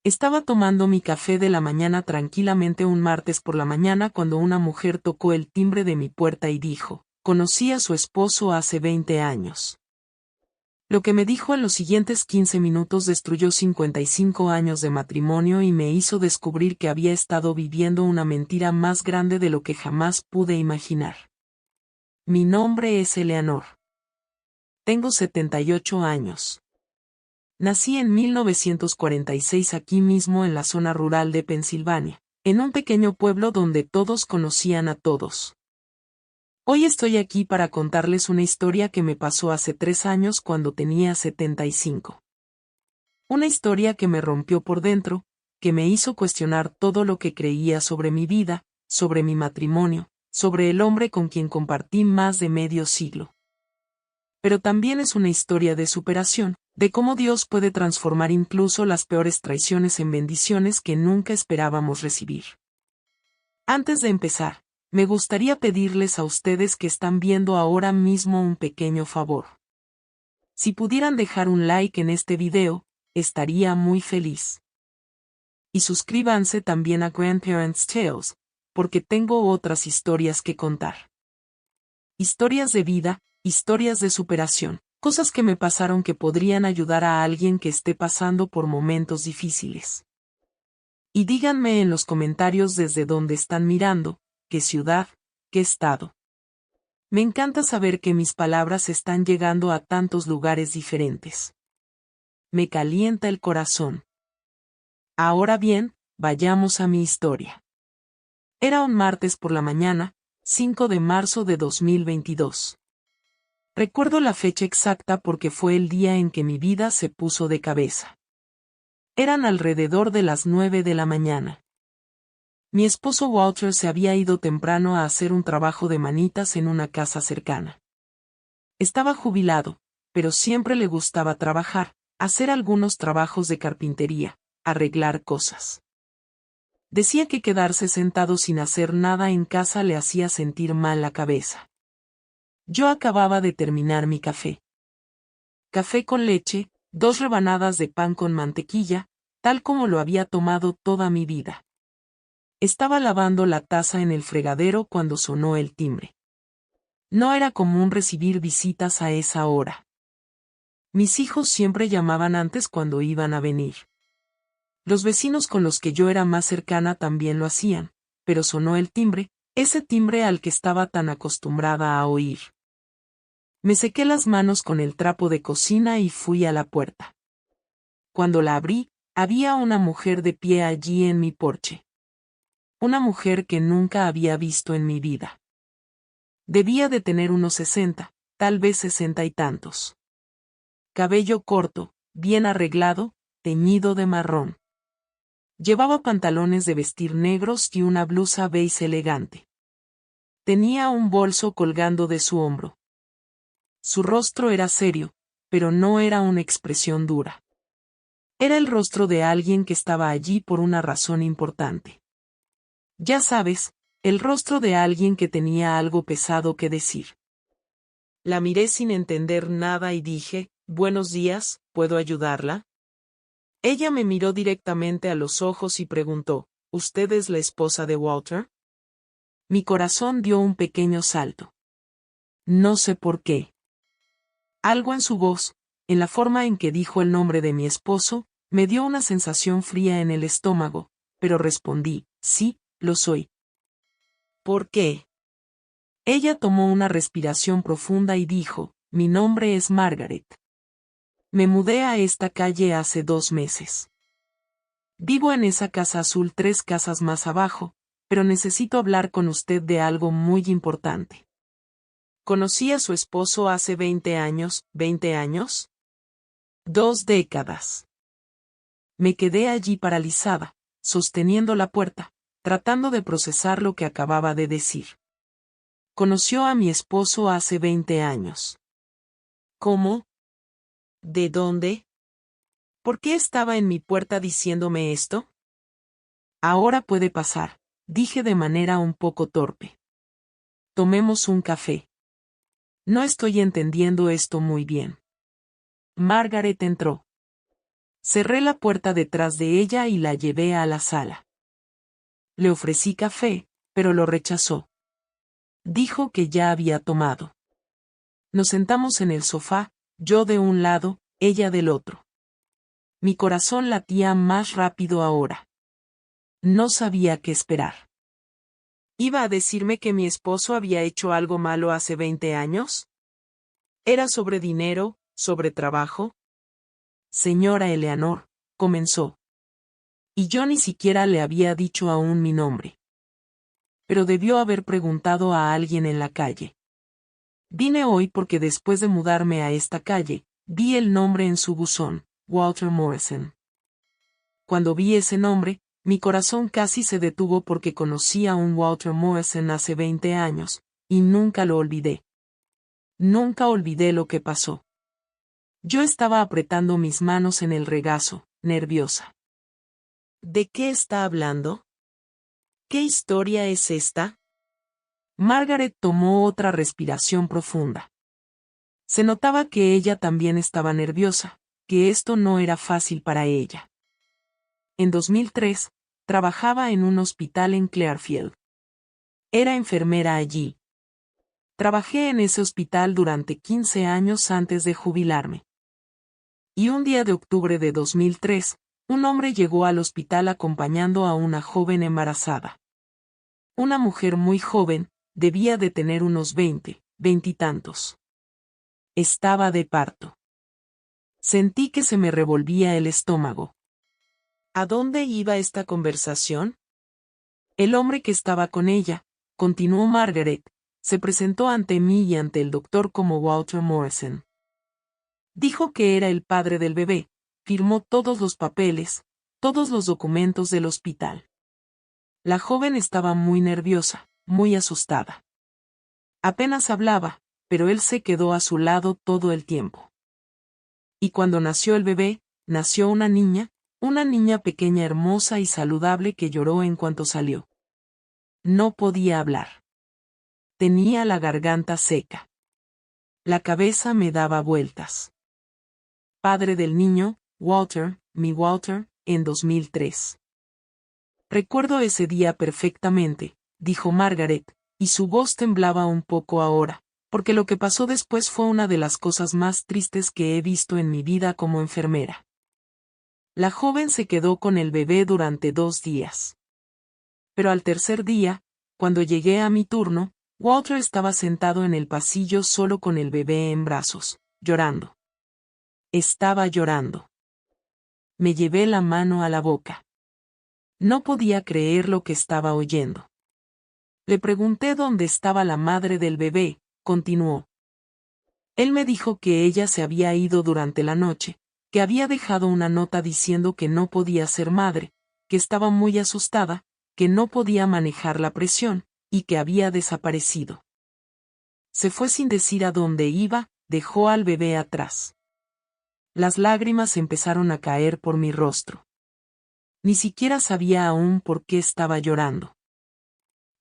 Estaba tomando mi café de la mañana tranquilamente un martes por la mañana cuando una mujer tocó el timbre de mi puerta y dijo, conocí a su esposo hace 20 años. Lo que me dijo en los siguientes 15 minutos destruyó 55 años de matrimonio y me hizo descubrir que había estado viviendo una mentira más grande de lo que jamás pude imaginar. Mi nombre es Eleanor. Tengo 78 años. Nací en 1946 aquí mismo en la zona rural de Pensilvania, en un pequeño pueblo donde todos conocían a todos. Hoy estoy aquí para contarles una historia que me pasó hace 3 años cuando tenía 75. Una historia que me rompió por dentro, que me hizo cuestionar todo lo que creía sobre mi vida, sobre mi matrimonio, sobre el hombre con quien compartí más de medio siglo. Pero también es una historia de superación, de cómo Dios puede transformar incluso las peores traiciones en bendiciones que nunca esperábamos recibir. Antes de empezar, me gustaría pedirles a ustedes que están viendo ahora mismo un pequeño favor. Si pudieran dejar un like en este video, estaría muy feliz. Y suscríbanse también a Grandparents Tales, porque tengo otras historias que contar. Historias de vida, historias de superación, cosas que me pasaron que podrían ayudar a alguien que esté pasando por momentos difíciles. Y díganme en los comentarios desde dónde están mirando, qué ciudad, qué estado. Me encanta saber que mis palabras están llegando a tantos lugares diferentes. Me calienta el corazón. Ahora bien, vayamos a mi historia. Era un martes por la mañana, 5 de marzo de 2022. Recuerdo la fecha exacta porque fue el día en que mi vida se puso de cabeza. Eran alrededor de las 9 de la mañana. Mi esposo Walter se había ido temprano a hacer un trabajo de manitas en una casa cercana. Estaba jubilado, pero siempre le gustaba trabajar, hacer algunos trabajos de carpintería, arreglar cosas. Decía que quedarse sentado sin hacer nada en casa le hacía sentir mal la cabeza. Yo acababa de terminar mi café. Café con leche, 2 rebanadas de pan con mantequilla, tal como lo había tomado toda mi vida. Estaba lavando la taza en el fregadero cuando sonó el timbre. No era común recibir visitas a esa hora. Mis hijos siempre llamaban antes cuando iban a venir. Los vecinos con los que yo era más cercana también lo hacían, pero sonó el timbre, ese timbre al que estaba tan acostumbrada a oír. Me sequé las manos con el trapo de cocina y fui a la puerta. Cuando la abrí, había una mujer de pie allí en mi porche. Una mujer que nunca había visto en mi vida. Debía de tener unos 60, tal vez 60 y tantos. Cabello corto, bien arreglado, teñido de marrón. Llevaba pantalones de vestir negros y una blusa beige elegante. Tenía un bolso colgando de su hombro. Su rostro era serio, pero no era una expresión dura. Era el rostro de alguien que estaba allí por una razón importante. Ya sabes, el rostro de alguien que tenía algo pesado que decir. La miré sin entender nada y dije, «Buenos días, ¿puedo ayudarla?» Ella me miró directamente a los ojos y preguntó, «¿Usted es la esposa de Walter?» Mi corazón dio un pequeño salto. No sé por qué. Algo en su voz, en la forma en que dijo el nombre de mi esposo, me dio una sensación fría en el estómago, pero respondí, «Sí, lo soy». ¿Por qué? Ella tomó una respiración profunda y dijo, «Mi nombre es Margaret. Me mudé a esta calle hace 2 meses. Vivo en esa casa azul 3 casas más abajo, pero necesito hablar con usted de algo muy importante». Conocí a su esposo hace 20 años, ¿20 años? 2 décadas. Me quedé allí paralizada, sosteniendo la puerta, tratando de procesar lo que acababa de decir. Conoció a mi esposo hace 20 años. ¿Cómo? ¿De dónde? ¿Por qué estaba en mi puerta diciéndome esto? Ahora puede pasar, dije de manera un poco torpe. Tomemos un café. No estoy entendiendo esto muy bien. Margaret entró. Cerré la puerta detrás de ella y la llevé a la sala. Le ofrecí café, pero lo rechazó. Dijo que ya había tomado. Nos sentamos en el sofá, yo de un lado, ella del otro. Mi corazón latía más rápido ahora. No sabía qué esperar. ¿Iba a decirme que mi esposo había hecho algo malo hace 20 años? ¿Era sobre dinero, sobre trabajo? Señora Eleanor, comenzó. Y yo ni siquiera le había dicho aún mi nombre. Pero debió haber preguntado a alguien en la calle. Vine hoy porque después de mudarme a esta calle, vi el nombre en su buzón, Walter Morrison. Cuando vi ese nombre, mi corazón casi se detuvo porque conocí a un Walter Morrison hace 20 años, y nunca lo olvidé. Nunca olvidé lo que pasó. Yo estaba apretando mis manos en el regazo, nerviosa. ¿De qué está hablando? ¿Qué historia es esta? Margaret tomó otra respiración profunda. Se notaba que ella también estaba nerviosa, que esto no era fácil para ella. En 2003, trabajaba en un hospital en Clearfield. Era enfermera allí. Trabajé en ese hospital durante 15 años antes de jubilarme. Y un día de octubre de 2003, un hombre llegó al hospital acompañando a una joven embarazada. Una mujer muy joven, debía de tener unos 20, veintitantos. Estaba de parto. Sentí que se me revolvía el estómago. ¿A dónde iba esta conversación? El hombre que estaba con ella, continuó Margaret, se presentó ante mí y ante el doctor como Walter Morrison. Dijo que era el padre del bebé, firmó todos los papeles, todos los documentos del hospital. La joven estaba muy nerviosa, muy asustada. Apenas hablaba, pero él se quedó a su lado todo el tiempo. Y cuando nació el bebé, nació una niña pequeña hermosa y saludable que lloró en cuanto salió. No podía hablar. Tenía la garganta seca. La cabeza me daba vueltas. Padre del niño, Walter, mi Walter, en 2003. Recuerdo ese día perfectamente, dijo Margaret, y su voz temblaba un poco ahora, porque lo que pasó después fue una de las cosas más tristes que he visto en mi vida como enfermera. La joven se quedó con el bebé durante 2 días. Pero al tercer día, cuando llegué a mi turno, Walter estaba sentado en el pasillo solo con el bebé en brazos, llorando. Estaba llorando. Me llevé la mano a la boca. No podía creer lo que estaba oyendo. Le pregunté dónde estaba la madre del bebé, continuó. Él me dijo que ella se había ido durante la noche, que había dejado una nota diciendo que no podía ser madre, que estaba muy asustada, que no podía manejar la presión, y que había desaparecido. Se fue sin decir a dónde iba, dejó al bebé atrás. Las lágrimas empezaron a caer por mi rostro. Ni siquiera sabía aún por qué estaba llorando.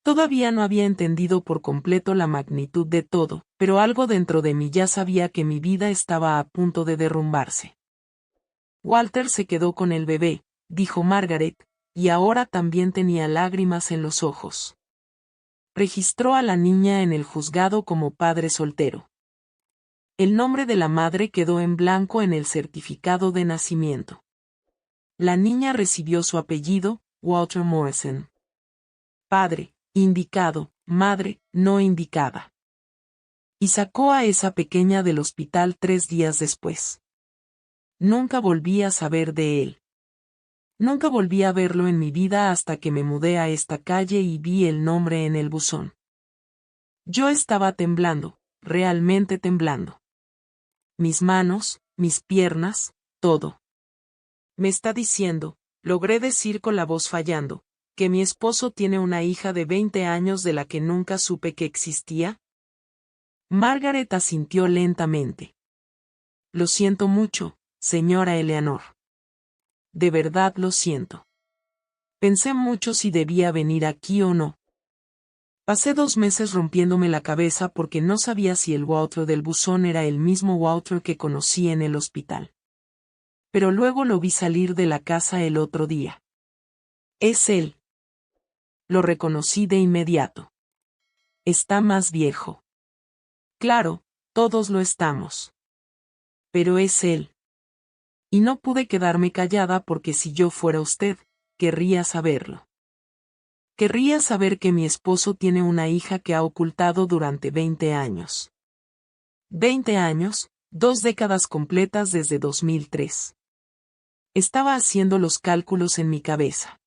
Todavía no había entendido por completo la magnitud de todo, pero algo dentro de mí ya sabía que mi vida estaba a punto de derrumbarse. Walter se quedó con el bebé, dijo Margaret, y ahora también tenía lágrimas en los ojos. Registró a la niña en el juzgado como padre soltero. El nombre de la madre quedó en blanco en el certificado de nacimiento. La niña recibió su apellido, Walter Morrison. Padre, indicado, madre, no indicada. Y sacó a esa pequeña del hospital 3 días después. Nunca volví a saber de él. Nunca volví a verlo en mi vida hasta que me mudé a esta calle y vi el nombre en el buzón. Yo estaba temblando, realmente temblando. Mis manos, mis piernas, todo. Me está diciendo, logré decir con la voz fallando, que mi esposo tiene una hija de 20 años de la que nunca supe que existía. Margaret asintió lentamente. Lo siento mucho, señora Eleanor. De verdad lo siento. Pensé mucho si debía venir aquí o no. Pasé 2 meses rompiéndome la cabeza porque no sabía si el Walter del buzón era el mismo Walter que conocí en el hospital. Pero luego lo vi salir de la casa el otro día. Es él. Lo reconocí de inmediato. Está más viejo. Claro, todos lo estamos. Pero es él. Y no pude quedarme callada porque si yo fuera usted, querría saberlo. Querría saber que mi esposo tiene una hija que ha ocultado durante 20 años. 20 años, 2 décadas completas desde 2003. Estaba haciendo los cálculos en mi cabeza.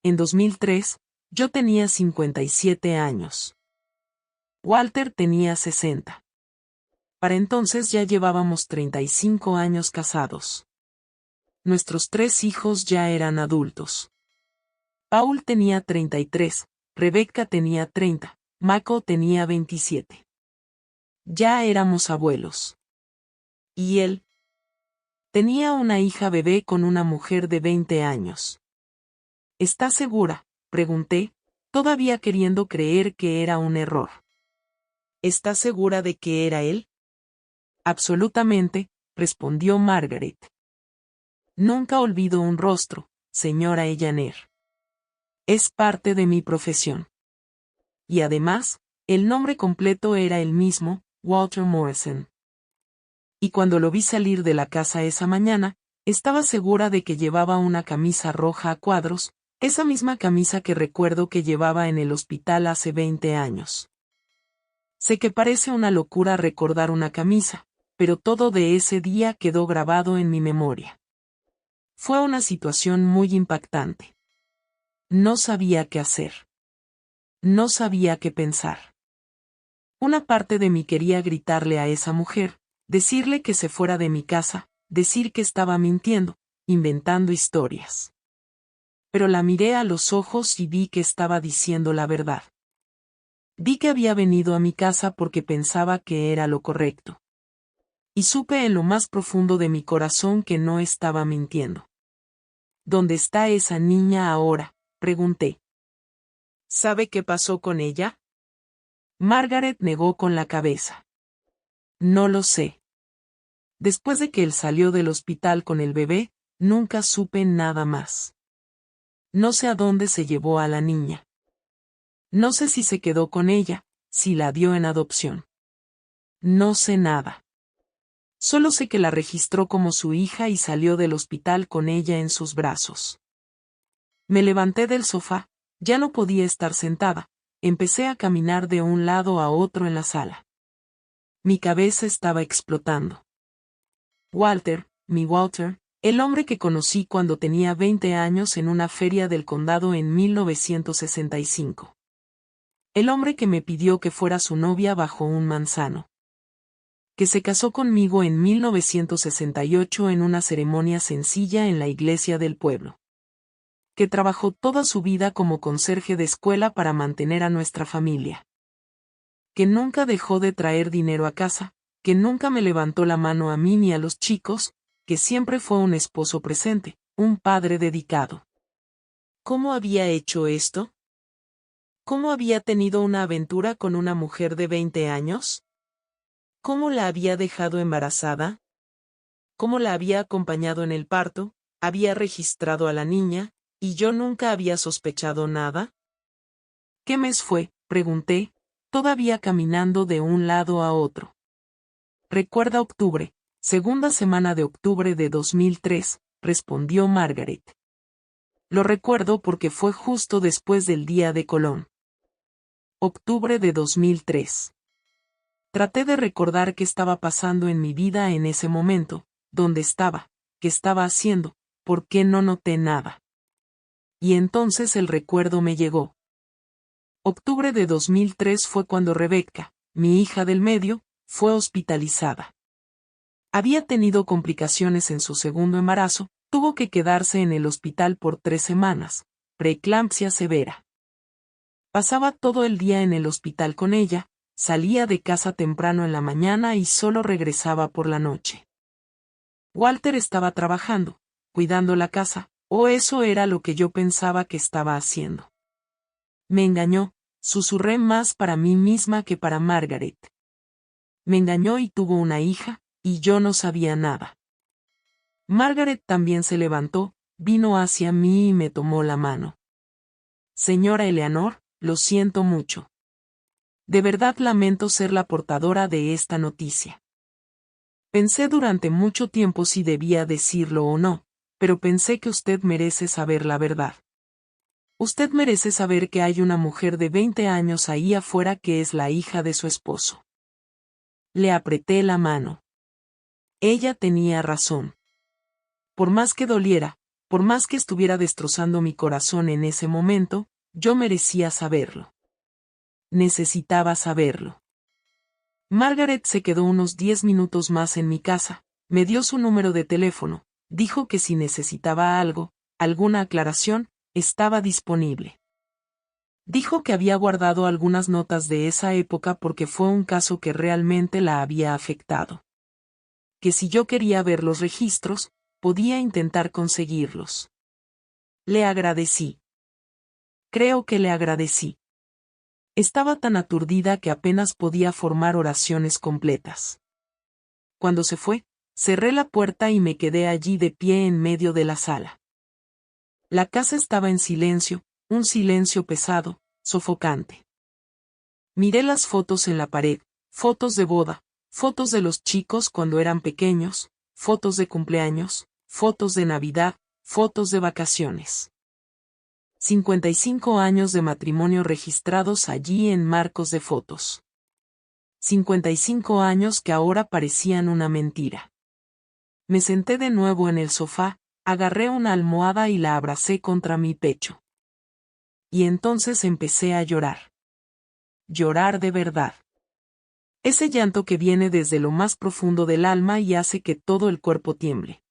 En 2003, yo tenía 57 años. Walter tenía 60. Para entonces ya llevábamos 35 años casados. Nuestros 3 hijos ya eran adultos. Paul tenía 33, Rebecca tenía 30, Mako tenía 27. Ya éramos abuelos. Y él tenía una hija bebé con una mujer de 20 años. ¿Estás segura?, pregunté, todavía queriendo creer que era un error. ¿Estás segura de que era él? Absolutamente, respondió Margaret. Nunca olvido un rostro, señora Ellaner. Es parte de mi profesión. Y además, el nombre completo era el mismo, Walter Morrison. Y cuando lo vi salir de la casa esa mañana, estaba segura de que llevaba una camisa roja a cuadros, esa misma camisa que recuerdo que llevaba en el hospital hace 20 años. Sé que parece una locura recordar una camisa, pero todo de ese día quedó grabado en mi memoria. Fue una situación muy impactante. No sabía qué hacer. No sabía qué pensar. Una parte de mí quería gritarle a esa mujer, decirle que se fuera de mi casa, decir que estaba mintiendo, inventando historias. Pero la miré a los ojos y vi que estaba diciendo la verdad. Vi que había venido a mi casa porque pensaba que era lo correcto. Y supe en lo más profundo de mi corazón que no estaba mintiendo. ¿Dónde está esa niña ahora?, pregunté. ¿Sabe qué pasó con ella? Margaret negó con la cabeza. No lo sé. Después de que él salió del hospital con el bebé, nunca supe nada más. No sé a dónde se llevó a la niña. No sé si se quedó con ella, si la dio en adopción. No sé nada. Solo sé que la registró como su hija y salió del hospital con ella en sus brazos. Me levanté del sofá, ya no podía estar sentada, empecé a caminar de un lado a otro en la sala. Mi cabeza estaba explotando. Walter, mi Walter, el hombre que conocí cuando tenía 20 años en una feria del condado en 1965. El hombre que me pidió que fuera su novia bajo un manzano. Que se casó conmigo en 1968 en una ceremonia sencilla en la iglesia del pueblo. Que trabajó toda su vida como conserje de escuela para mantener a nuestra familia. Que nunca dejó de traer dinero a casa, que nunca me levantó la mano a mí ni a los chicos, que siempre fue un esposo presente, un padre dedicado. ¿Cómo había hecho esto? ¿Cómo había tenido una aventura con una mujer de 20 años? ¿Cómo la había dejado embarazada? ¿Cómo la había acompañado en el parto? ¿Había registrado a la niña, y yo nunca había sospechado nada? ¿Qué mes fue?, pregunté, todavía caminando de un lado a otro. Recuerda octubre, segunda semana de octubre de 2003, respondió Margaret. Lo recuerdo porque fue justo después del día de Colón. Octubre de 2003. Traté de recordar qué estaba pasando en mi vida en ese momento, dónde estaba, qué estaba haciendo, por qué no noté nada. Y entonces el recuerdo me llegó. Octubre de 2003 fue cuando Rebecca, mi hija del medio, fue hospitalizada. Había tenido complicaciones en su segundo embarazo, tuvo que quedarse en el hospital por 3 semanas, preeclampsia severa. Pasaba todo el día en el hospital con ella, salía de casa temprano en la mañana y solo regresaba por la noche. Walter estaba trabajando, cuidando la casa, o eso era lo que yo pensaba que estaba haciendo. Me engañó, susurré más para mí misma que para Margaret. Me engañó y tuvo una hija, y yo no sabía nada. Margaret también se levantó, vino hacia mí y me tomó la mano. Señora Eleanor, lo siento mucho. De verdad lamento ser la portadora de esta noticia. Pensé durante mucho tiempo si debía decirlo o no, pero pensé que usted merece saber la verdad. Usted merece saber que hay una mujer de 20 años ahí afuera que es la hija de su esposo. Le apreté la mano. Ella tenía razón. Por más que doliera, por más que estuviera destrozando mi corazón en ese momento, yo merecía saberlo. Necesitaba saberlo. Margaret se quedó unos 10 minutos más en mi casa, me dio su número de teléfono, dijo que si necesitaba algo, alguna aclaración, estaba disponible. Dijo que había guardado algunas notas de esa época porque fue un caso que realmente la había afectado. Que si yo quería ver los registros, podía intentar conseguirlos. Le agradecí. Creo que le agradecí. Estaba tan aturdida que apenas podía formar oraciones completas. Cuando se fue, cerré la puerta y me quedé allí de pie en medio de la sala. La casa estaba en silencio, un silencio pesado, sofocante. Miré las fotos en la pared, fotos de boda, fotos de los chicos cuando eran pequeños, fotos de cumpleaños, fotos de Navidad, fotos de vacaciones. 55 años de matrimonio registrados allí en marcos de fotos. 55 años que ahora parecían una mentira. Me senté de nuevo en el sofá, agarré una almohada y la abracé contra mi pecho. Y entonces empecé a llorar. Llorar de verdad. Ese llanto que viene desde lo más profundo del alma y hace que todo el cuerpo tiemble.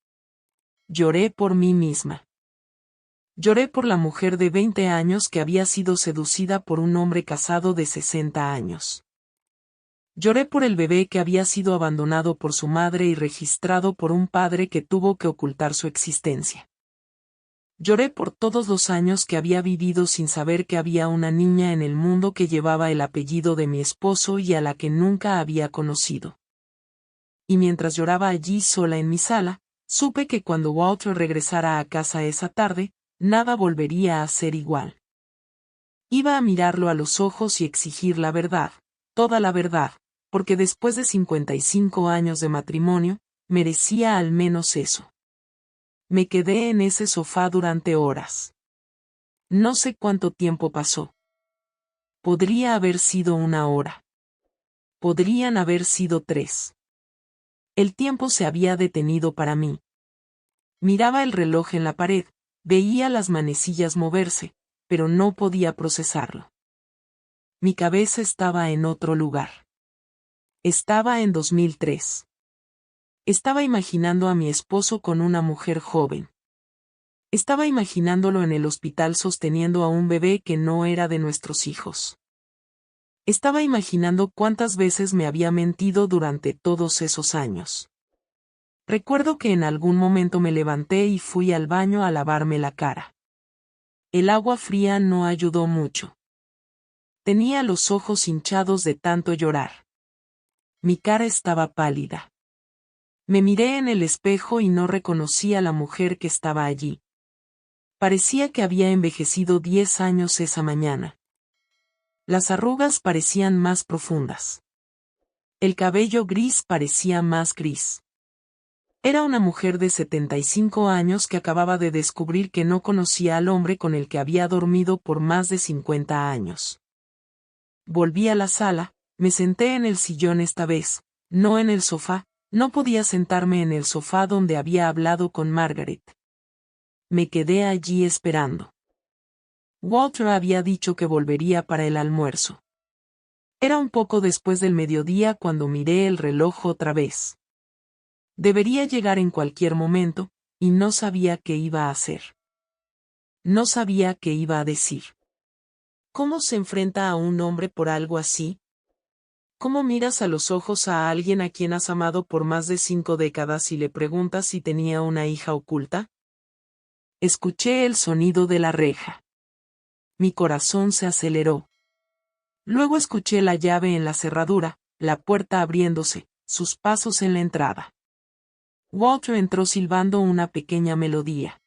Lloré por mí misma. Lloré por la mujer de 20 años que había sido seducida por un hombre casado de 60 años. Lloré por el bebé que había sido abandonado por su madre y registrado por un padre que tuvo que ocultar su existencia. Lloré por todos los años que había vivido sin saber que había una niña en el mundo que llevaba el apellido de mi esposo y a la que nunca había conocido. Y mientras lloraba allí sola en mi sala, supe que cuando Walter regresara a casa esa tarde, nada volvería a ser igual. Iba a mirarlo a los ojos y exigir la verdad, toda la verdad, porque después de 55 años de matrimonio, merecía al menos eso. Me quedé en ese sofá durante horas. No sé cuánto tiempo pasó. Podría haber sido 1 hora. Podrían haber sido 3. El tiempo se había detenido para mí. Miraba el reloj en la pared, veía las manecillas moverse, pero no podía procesarlo. Mi cabeza estaba en otro lugar. Estaba en 2003. Estaba imaginando a mi esposo con una mujer joven. Estaba imaginándolo en el hospital sosteniendo a un bebé que no era de nuestros hijos. Estaba imaginando cuántas veces me había mentido durante todos esos años. Recuerdo que en algún momento me levanté y fui al baño a lavarme la cara. El agua fría no ayudó mucho. Tenía los ojos hinchados de tanto llorar. Mi cara estaba pálida. Me miré en el espejo y no reconocí a la mujer que estaba allí. Parecía que había envejecido 10 años esa mañana. Las arrugas parecían más profundas. El cabello gris parecía más gris. Era una mujer de 75 años que acababa de descubrir que no conocía al hombre con el que había dormido por más de 50 años. Volví a la sala, me senté en el sillón esta vez, no en el sofá, no podía sentarme en el sofá donde había hablado con Margaret. Me quedé allí esperando. Walter había dicho que volvería para el almuerzo. Era un poco después del mediodía cuando miré el reloj otra vez. Debería llegar en cualquier momento, y no sabía qué iba a hacer. No sabía qué iba a decir. ¿Cómo se enfrenta a un hombre por algo así? ¿Cómo miras a los ojos a alguien a quien has amado por más de 5 décadas y le preguntas si tenía una hija oculta? Escuché el sonido de la reja. Mi corazón se aceleró. Luego escuché la llave en la cerradura, la puerta abriéndose, sus pasos en la entrada. Walter entró silbando una pequeña melodía.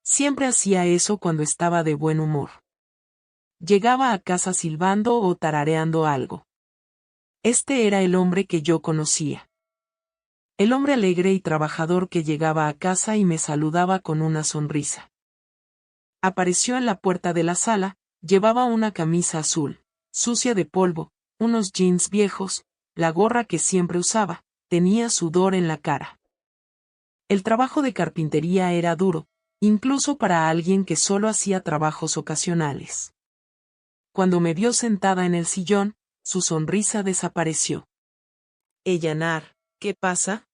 Siempre hacía eso cuando estaba de buen humor. Llegaba a casa silbando o tarareando algo. Este era el hombre que yo conocía. El hombre alegre y trabajador que llegaba a casa y me saludaba con una sonrisa. Apareció en la puerta de la sala, llevaba una camisa azul, sucia de polvo, unos jeans viejos, la gorra que siempre usaba, tenía sudor en la cara. El trabajo de carpintería era duro, incluso para alguien que solo hacía trabajos ocasionales. Cuando me vio sentada en el sillón, su sonrisa desapareció. Ellanar, ¿qué pasa?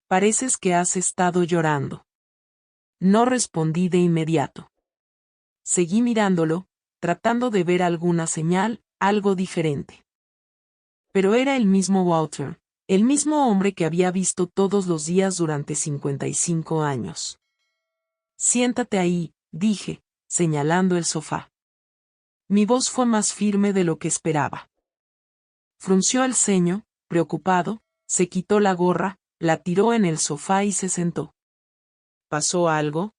Pareces que has estado llorando. No respondí de inmediato. Seguí mirándolo, tratando de ver alguna señal, algo diferente. Pero era el mismo Walter, el mismo hombre que había visto todos los días durante 55 años. Siéntate ahí, dije, señalando el sofá. Mi voz fue más firme de lo que esperaba. Frunció el ceño, preocupado, se quitó la gorra, la tiró en el sofá y se sentó. ¿Pasó algo?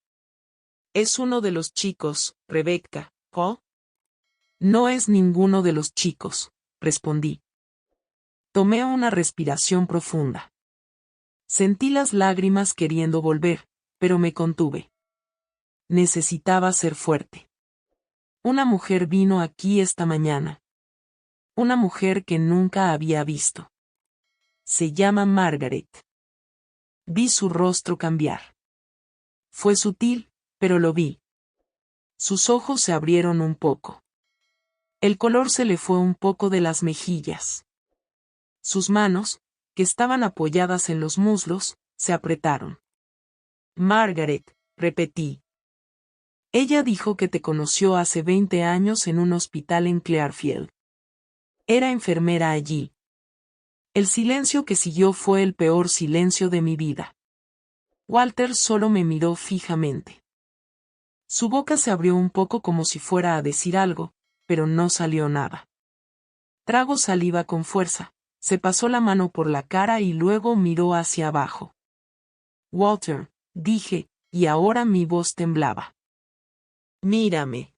Es uno de los chicos, Rebecca, ¿oh? No es ninguno de los chicos, respondí. Tomé una respiración profunda. Sentí las lágrimas queriendo volver, pero me contuve. Necesitaba ser fuerte. Una mujer vino aquí esta mañana. Una mujer que nunca había visto. Se llama Margaret. Vi su rostro cambiar. Fue sutil, pero lo vi. Sus ojos se abrieron un poco. El color se le fue un poco de las mejillas. Sus manos, que estaban apoyadas en los muslos, se apretaron. Margaret, repetí. Ella dijo que te conoció hace 20 años en un hospital en Clearfield. Era enfermera allí. El silencio que siguió fue el peor silencio de mi vida. Walter solo me miró fijamente. Su boca se abrió un poco como si fuera a decir algo, pero no salió nada. Tragó saliva con fuerza, se pasó la mano por la cara y luego miró hacia abajo. Walter, dije, y ahora mi voz temblaba. Mírame.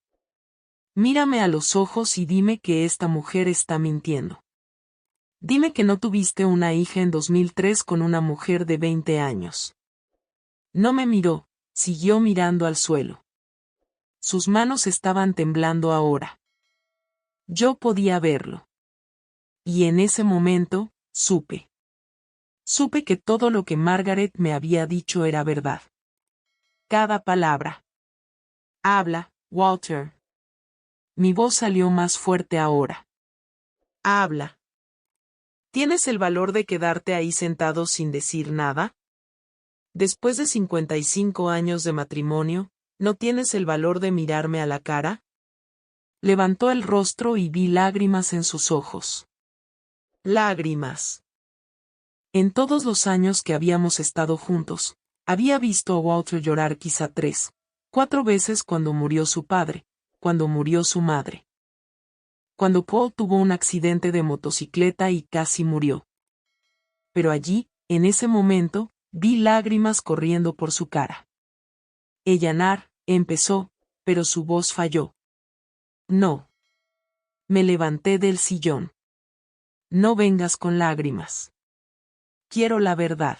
Mírame a los ojos y dime que esta mujer está mintiendo. Dime que no tuviste una hija en 2003 con una mujer de 20 años. No me miró, siguió mirando al suelo. Sus manos estaban temblando ahora. Yo podía verlo. Y en ese momento, supe. Supe que todo lo que Margaret me había dicho era verdad. Cada palabra. Habla, Walter. Mi voz salió más fuerte ahora. Habla. ¿Tienes el valor de quedarte ahí sentado sin decir nada? Después de 55 años de matrimonio, ¿no tienes el valor de mirarme a la cara? Levantó el rostro y vi lágrimas en sus ojos. Lágrimas. En todos los años que habíamos estado juntos, había visto a Walter llorar quizá 3, 4 veces cuando murió su padre, cuando murió su madre. Cuando Paul tuvo un accidente de motocicleta y casi murió. Pero allí, en ese momento, vi lágrimas corriendo por su cara. Ellanar, empezó, pero su voz falló. No. Me levanté del sillón. No vengas con lágrimas. Quiero la verdad.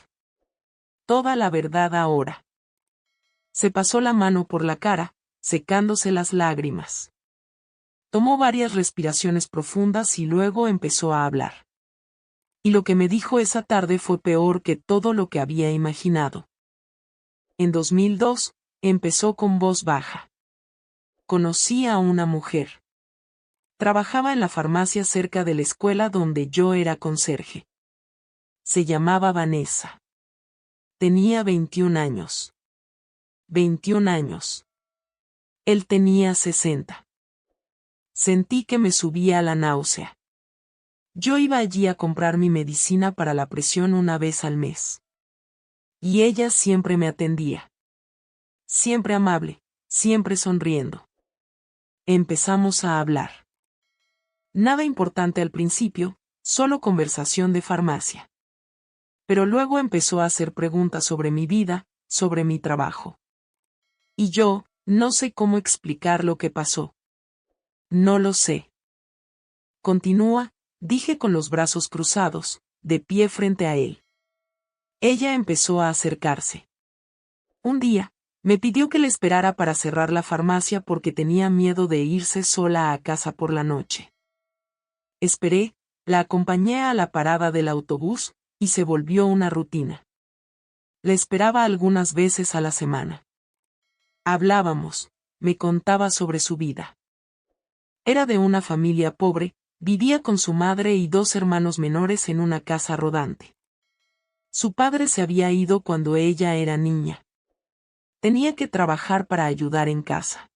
Toda la verdad ahora. Se pasó la mano por la cara, secándose las lágrimas. Tomó varias respiraciones profundas y luego empezó a hablar. Y lo que me dijo esa tarde fue peor que todo lo que había imaginado. En 2002, empezó con voz baja. Conocí a una mujer. Trabajaba en la farmacia cerca de la escuela donde yo era conserje. Se llamaba Vanessa. Tenía 21 años. 21 años. Él tenía 60. Sentí que me subía la náusea. Yo iba allí a comprar mi medicina para la presión una vez al mes. Y ella siempre me atendía. Siempre amable, siempre sonriendo. Empezamos a hablar. Nada importante al principio, solo conversación de farmacia. Pero luego empezó a hacer preguntas sobre mi vida, sobre mi trabajo. Y yo, no sé cómo explicar lo que pasó. No lo sé. Continúa, dije con los brazos cruzados, de pie frente a él. Ella empezó a acercarse. Un día, me pidió que le esperara para cerrar la farmacia porque tenía miedo de irse sola a casa por la noche. Esperé, la acompañé a la parada del autobús, y se volvió una rutina. La esperaba algunas veces a la semana. Hablábamos, me contaba sobre su vida. Era de una familia pobre, vivía con su madre y 2 hermanos menores en una casa rodante. Su padre se había ido cuando ella era niña. Tenía que trabajar para ayudar en casa.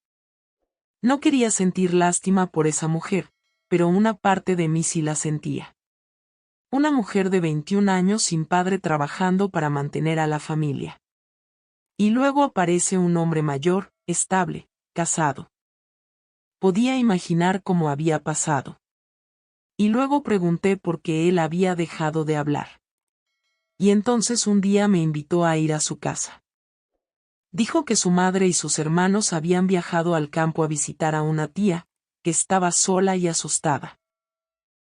No quería sentir lástima por esa mujer, pero una parte de mí sí la sentía. Una mujer de 21 años sin padre trabajando para mantener a la familia. Y luego aparece un hombre mayor, estable, casado. Podía imaginar cómo había pasado. Y luego pregunté por qué él había dejado de hablar. Y entonces un día me invitó a ir a su casa. Dijo que su madre y sus hermanos habían viajado al campo a visitar a una tía, que estaba sola y asustada.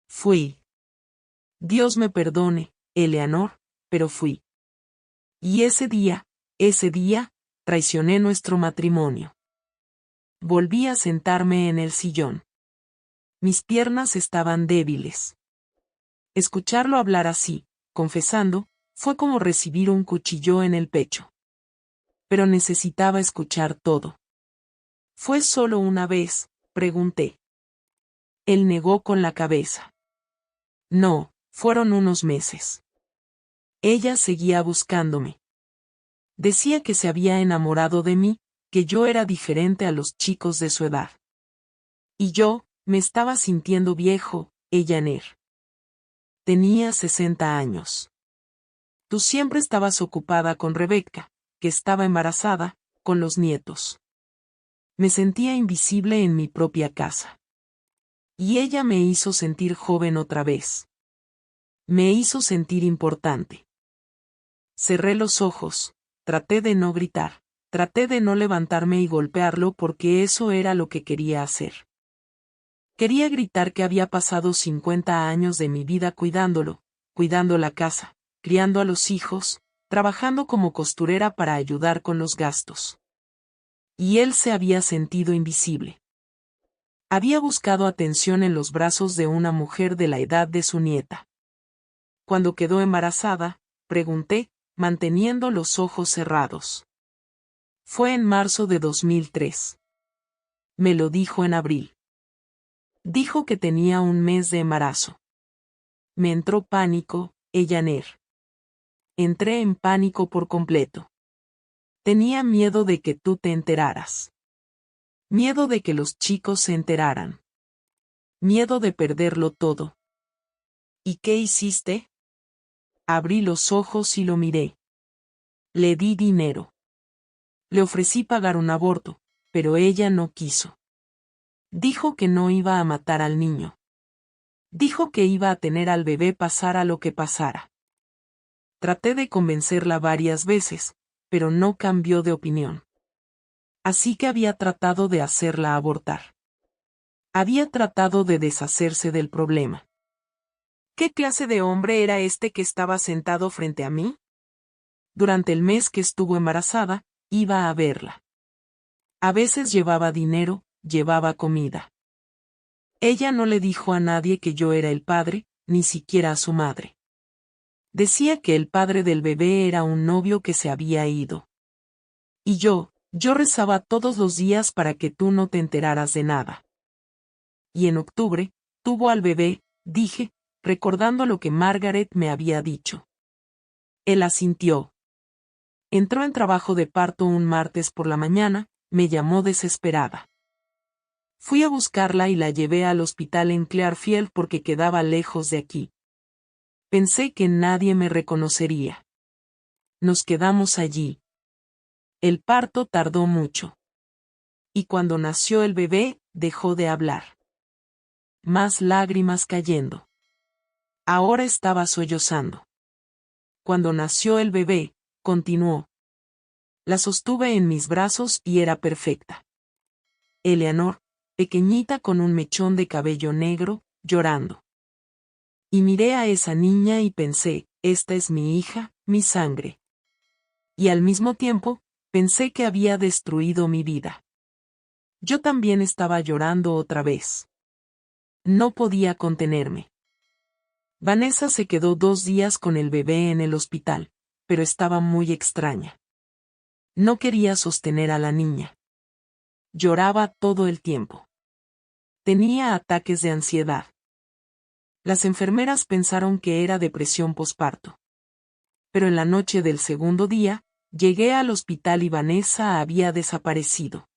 Fui. Dios me perdone, Eleanor, pero fui. Y ese día, traicioné nuestro matrimonio. Volví a sentarme en el sillón. Mis piernas estaban débiles. Escucharlo hablar así, confesando, fue como recibir un cuchillo en el pecho. Pero necesitaba escuchar todo. ¿Fue solo una vez?, pregunté. Él negó con la cabeza. No, fueron unos meses. Ella seguía buscándome. Decía que se había enamorado de mí, que yo era diferente a los chicos de su edad. Y yo, me estaba sintiendo viejo, Eleanor. Tenía 60 años. Tú siempre estabas ocupada con Rebecca, que estaba embarazada, con los nietos. Me sentía invisible en mi propia casa. Y ella me hizo sentir joven otra vez. Me hizo sentir importante. Cerré los ojos, traté de no gritar, traté de no levantarme y golpearlo porque eso era lo que quería hacer. Quería gritar que había pasado 50 años de mi vida cuidándolo, cuidando la casa, criando a los hijos, trabajando como costurera para ayudar con los gastos. Y él se había sentido invisible. Había buscado atención en los brazos de una mujer de la edad de su nieta. Cuando quedó embarazada, pregunté, manteniendo los ojos cerrados. Fue en marzo de 2003. Me lo dijo en abril. Dijo que tenía un mes de embarazo. Me entró pánico, Eleanor. Entré en pánico por completo. Tenía miedo de que tú te enteraras. Miedo de que los chicos se enteraran. Miedo de perderlo todo. ¿Y qué hiciste? Abrí los ojos y lo miré. Le di dinero. Le ofrecí pagar un aborto, pero ella no quiso. Dijo que no iba a matar al niño. Dijo que iba a tener al bebé pasara lo que pasara. Traté de convencerla varias veces, pero no cambió de opinión. Así que había tratado de hacerla abortar. Había tratado de deshacerse del problema. ¿Qué clase de hombre era este que estaba sentado frente a mí? Durante el mes que estuvo embarazada, iba a verla. A veces llevaba dinero, llevaba comida. Ella no le dijo a nadie que yo era el padre, ni siquiera a su madre. Decía que el padre del bebé era un novio que se había ido. Y yo rezaba todos los días para que tú no te enteraras de nada. Y en octubre, tuvo al bebé, dije, recordando lo que Margaret me había dicho. Él asintió. Entró en trabajo de parto un martes por la mañana, me llamó desesperada. Fui a buscarla y la llevé al hospital en Clearfield porque quedaba lejos de aquí. Pensé que nadie me reconocería. Nos quedamos allí. El parto tardó mucho. Y cuando nació el bebé, dejó de hablar. Más lágrimas cayendo. Ahora estaba sollozando. Cuando nació el bebé, continuó. La sostuve en mis brazos y era perfecta. Eleanor, pequeñita con un mechón de cabello negro, llorando. Y miré a esa niña y pensé, esta es mi hija, mi sangre. Y al mismo tiempo, pensé que había destruido mi vida. Yo también estaba llorando otra vez. No podía contenerme. Vanessa se quedó 2 días con el bebé en el hospital, pero estaba muy extraña. No quería sostener a la niña. Lloraba todo el tiempo. Tenía ataques de ansiedad. Las enfermeras pensaron que era depresión posparto. Pero en la noche del segundo día, llegué al hospital y Vanessa había desaparecido.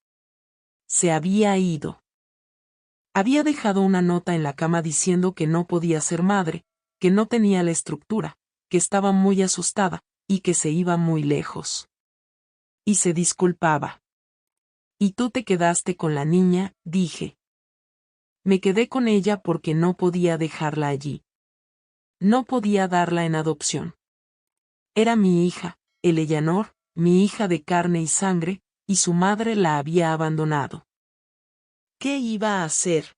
Se había ido. Había dejado una nota en la cama diciendo que no podía ser madre, que no tenía la estructura, que estaba muy asustada, y que se iba muy lejos. Y se disculpaba. Y tú te quedaste con la niña, dije. Me quedé con ella porque no podía dejarla allí. No podía darla en adopción. Era mi hija, Eleanor, mi hija de carne y sangre, y su madre la había abandonado. ¿Qué iba a hacer?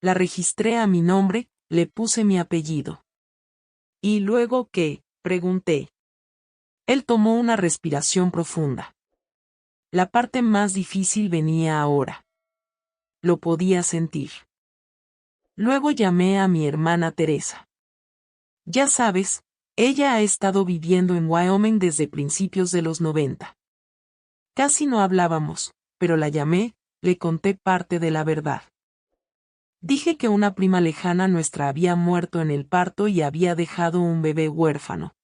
La registré a mi nombre, le puse mi apellido. ¿Y luego qué?, pregunté. Él tomó una respiración profunda. La parte más difícil venía ahora. Lo podía sentir. Luego llamé a mi hermana Teresa. Ya sabes, ella ha estado viviendo en Wyoming desde principios de los 90. Casi no hablábamos, pero la llamé, le conté parte de la verdad. Dije que una prima lejana nuestra había muerto en el parto y había dejado un bebé huérfano.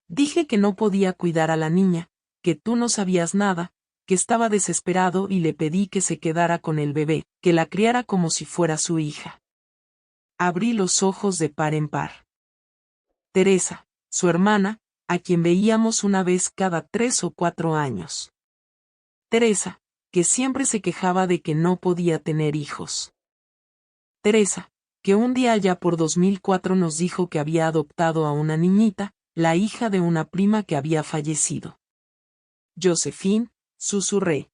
Dije que no podía cuidar a la niña, que tú no sabías nada, que estaba desesperado y le pedí que se quedara con el bebé, que la criara como si fuera su hija. Abrí los ojos de par en par. Teresa, su hermana, a quien veíamos una vez cada 3 o 4 años. Teresa, que siempre se quejaba de que no podía tener hijos. Teresa, que un día allá por 2004 nos dijo que había adoptado a una niñita, la hija de una prima que había fallecido. Josephine, susurré.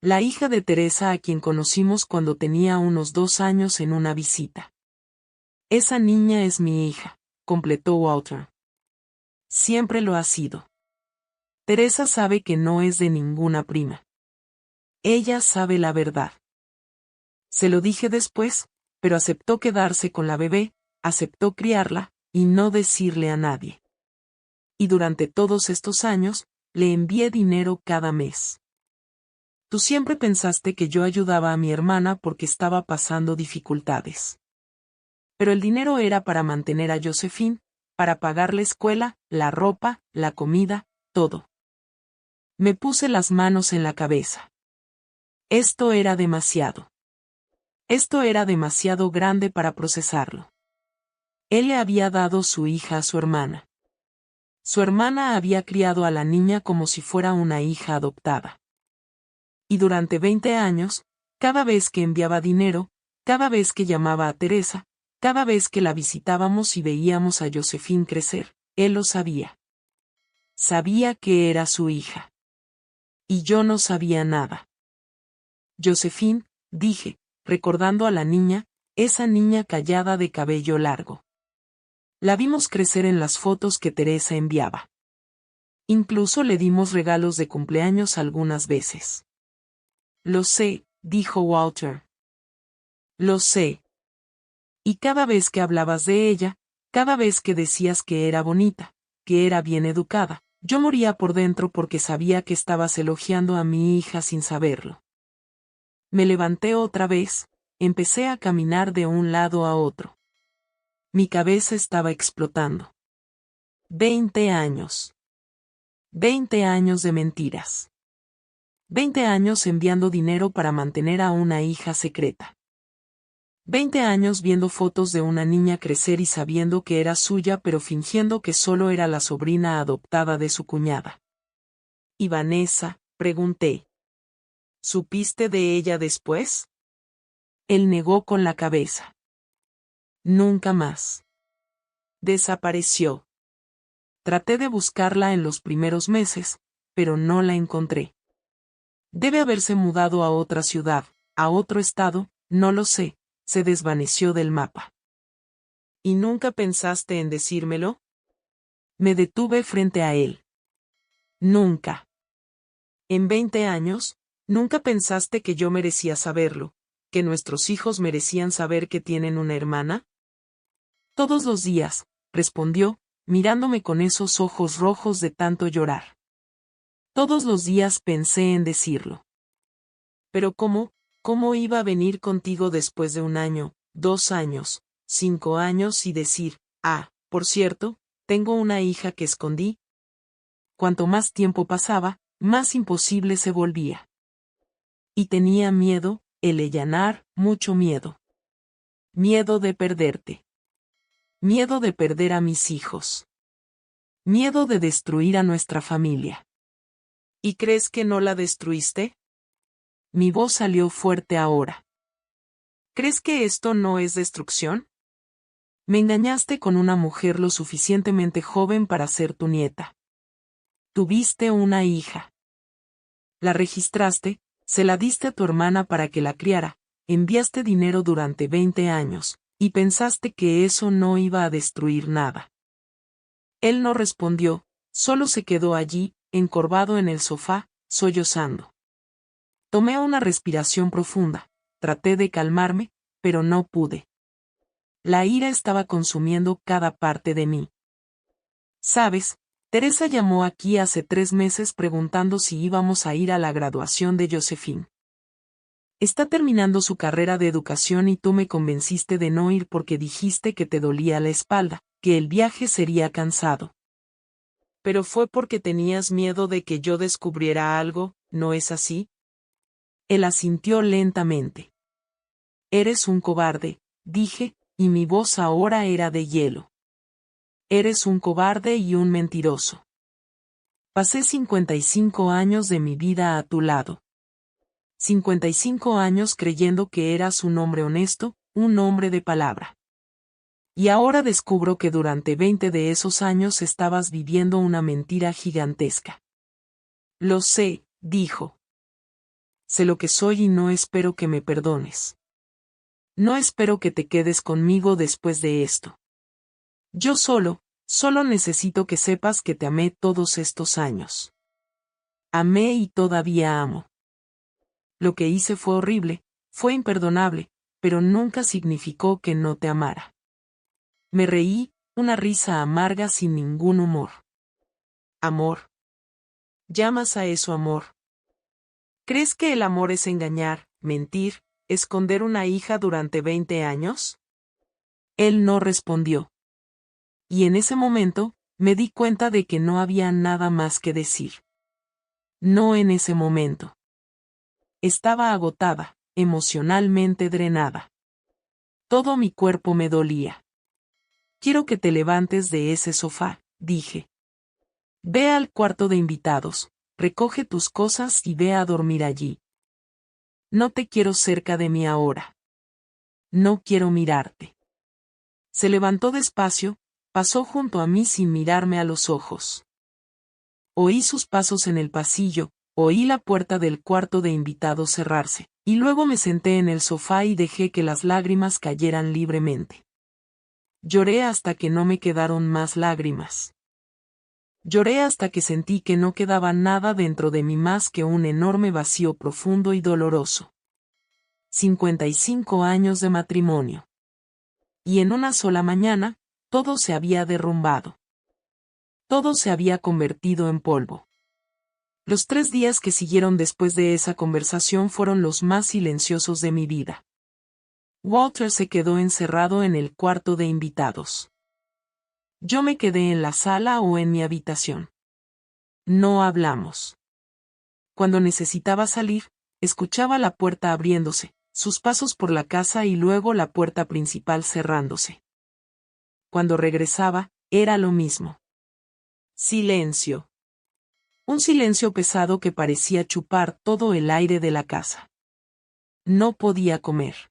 La hija de Teresa a quien conocimos cuando tenía unos 2 años en una visita. Esa niña es mi hija, completó Walter. Siempre lo ha sido. Teresa sabe que no es de ninguna prima. Ella sabe la verdad. Se lo dije después, pero aceptó quedarse con la bebé, aceptó criarla, y no decirle a nadie. Y durante todos estos años, le envié dinero cada mes. Tú siempre pensaste que yo ayudaba a mi hermana porque estaba pasando dificultades. Pero el dinero era para mantener a Josephine, para pagar la escuela, la ropa, la comida, todo. Me puse las manos en la cabeza. Esto era demasiado. Esto era demasiado grande para procesarlo. Él le había dado su hija a su hermana. Su hermana había criado a la niña como si fuera una hija adoptada. Y durante 20 años, cada vez que enviaba dinero, cada vez que llamaba a Teresa, cada vez que la visitábamos y veíamos a Josephine crecer, él lo sabía. Sabía que era su hija. Y yo no sabía nada. Josephine, dije, recordando a la niña, esa niña callada de cabello largo. La vimos crecer en las fotos que Teresa enviaba. Incluso le dimos regalos de cumpleaños algunas veces. Lo sé, dijo Walter. Lo sé. Y cada vez que hablabas de ella, cada vez que decías que era bonita, que era bien educada, yo moría por dentro porque sabía que estabas elogiando a mi hija sin saberlo. Me levanté otra vez, empecé a caminar de un lado a otro. Mi cabeza estaba explotando. 20 años. 20 años de mentiras. 20 años enviando dinero para mantener a una hija secreta. 20 años viendo fotos de una niña crecer y sabiendo que era suya pero fingiendo que solo era la sobrina adoptada de su cuñada. ¿Y Vanessa?, pregunté. ¿Supiste de ella después? Él negó con la cabeza. Nunca más. Desapareció. Traté de buscarla en los primeros meses, pero no la encontré. Debe haberse mudado a otra ciudad, a otro estado, no lo sé, se desvaneció del mapa. ¿Y nunca pensaste en decírmelo? Me detuve frente a él. Nunca. En 20 años, ¿nunca pensaste que yo merecía saberlo, que nuestros hijos merecían saber que tienen una hermana? Todos los días, respondió, mirándome con esos ojos rojos de tanto llorar. Todos los días pensé en decirlo. Pero ¿cómo iba a venir contigo después de 1 año, 2 años, 5 años y decir, por cierto, tengo una hija que escondí? Cuanto más tiempo pasaba, más imposible se volvía. Y tenía miedo, Eleanor, mucho miedo. Miedo de perderte. Miedo de perder a mis hijos. Miedo de destruir a nuestra familia. ¿Y crees que no la destruiste? Mi voz salió fuerte ahora. ¿Crees que esto no es destrucción? Me engañaste con una mujer lo suficientemente joven para ser tu nieta. Tuviste una hija. La registraste, se la diste a tu hermana para que la criara, enviaste dinero durante 20 años, y pensaste que eso no iba a destruir nada. Él no respondió, solo se quedó allí, encorvado en el sofá, sollozando. Tomé una respiración profunda, traté de calmarme, pero no pude. La ira estaba consumiendo cada parte de mí. ¿Sabes? Teresa llamó aquí hace 3 meses preguntando si íbamos a ir a la graduación de Josephine. Está terminando su carrera de educación y tú me convenciste de no ir porque dijiste que te dolía la espalda, que el viaje sería cansado. Pero fue porque tenías miedo de que yo descubriera algo, ¿no es así? Él asintió lentamente. Eres un cobarde, dije, y mi voz ahora era de hielo. Eres un cobarde y un mentiroso. Pasé 55 años de mi vida a tu lado. 55 años creyendo que eras un hombre honesto, un hombre de palabra. Y ahora descubro que durante 20 de esos años estabas viviendo una mentira gigantesca. Lo sé, dijo. Sé lo que soy y no espero que me perdones. No espero que te quedes conmigo después de esto. Yo solo necesito que sepas que te amé todos estos años. Amé y todavía amo. Lo que hice fue horrible, fue imperdonable, pero nunca significó que no te amara. Me reí, una risa amarga sin ningún humor. Amor. ¿Llamas a eso amor? ¿Crees que el amor es engañar, mentir, esconder una hija durante 20 años? Él no respondió. Y en ese momento, me di cuenta de que no había nada más que decir. No en ese momento. Estaba agotada, emocionalmente drenada. Todo mi cuerpo me dolía. Quiero que te levantes de ese sofá, dije. Ve al cuarto de invitados, recoge tus cosas y ve a dormir allí. No te quiero cerca de mí ahora. No quiero mirarte. Se levantó despacio, pasó junto a mí sin mirarme a los ojos. Oí sus pasos en el pasillo, oí la puerta del cuarto de invitados cerrarse, y luego me senté en el sofá y dejé que las lágrimas cayeran libremente. Lloré hasta que no me quedaron más lágrimas. Lloré hasta que sentí que no quedaba nada dentro de mí más que un enorme vacío profundo y doloroso. 55 años de matrimonio. Y en una sola mañana, todo se había derrumbado. Todo se había convertido en polvo. Los 3 días que siguieron después de esa conversación fueron los más silenciosos de mi vida. Walter se quedó encerrado en el cuarto de invitados. Yo me quedé en la sala o en mi habitación. No hablamos. Cuando necesitaba salir, escuchaba la puerta abriéndose, sus pasos por la casa y luego la puerta principal cerrándose. Cuando regresaba, era lo mismo. Silencio. Un silencio pesado que parecía chupar todo el aire de la casa. No podía comer.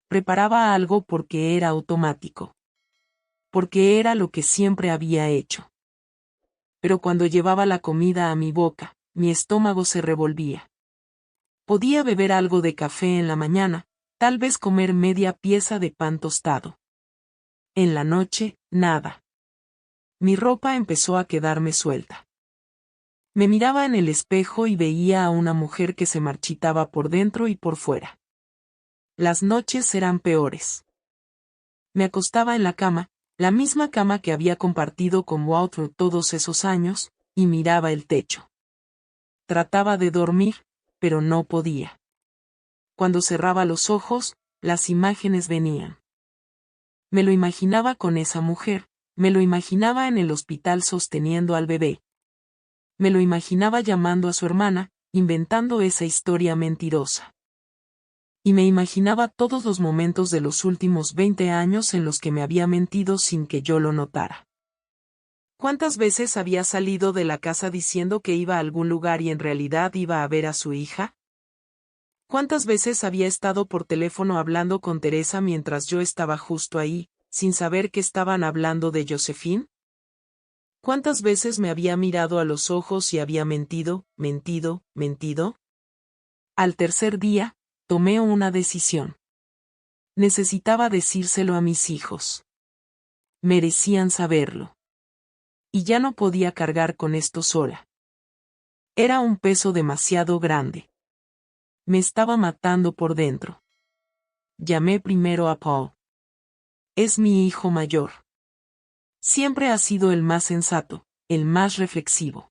Preparaba algo porque era automático. Porque era lo que siempre había hecho. pero cuando llevaba la comida a mi boca, mi estómago se revolvía. Podía beber algo de café en la mañana, tal vez comer media pieza de pan tostado. En la noche, nada. Mi ropa empezó a quedarme suelta. Me miraba en el espejo y veía a una mujer que se marchitaba por dentro y por fuera. Las noches eran peores. Me acostaba en la cama, la misma cama que había compartido con Walter todos esos años, y miraba el techo. Trataba de dormir, pero no podía. Cuando cerraba los ojos, las imágenes venían. Me lo imaginaba con esa mujer, me lo imaginaba en el hospital sosteniendo al bebé. Me lo imaginaba llamando a su hermana, inventando esa historia mentirosa. Y me imaginaba todos los momentos de los últimos 20 años en los que me había mentido sin que yo lo notara. ¿Cuántas veces había salido de la casa diciendo que iba a algún lugar y en realidad iba a ver a su hija? ¿Cuántas veces había estado por teléfono hablando con Teresa mientras yo estaba justo ahí, sin saber que estaban hablando de Josephine? ¿Cuántas veces me había mirado a los ojos y había mentido, mentido, mentido? Al tercer día, tomé una decisión. Necesitaba decírselo a mis hijos. Merecían saberlo. Y ya no podía cargar con esto sola. Era un peso demasiado grande. Me estaba matando por dentro. Llamé primero a Paul. Es mi hijo mayor. Siempre ha sido el más sensato, el más reflexivo.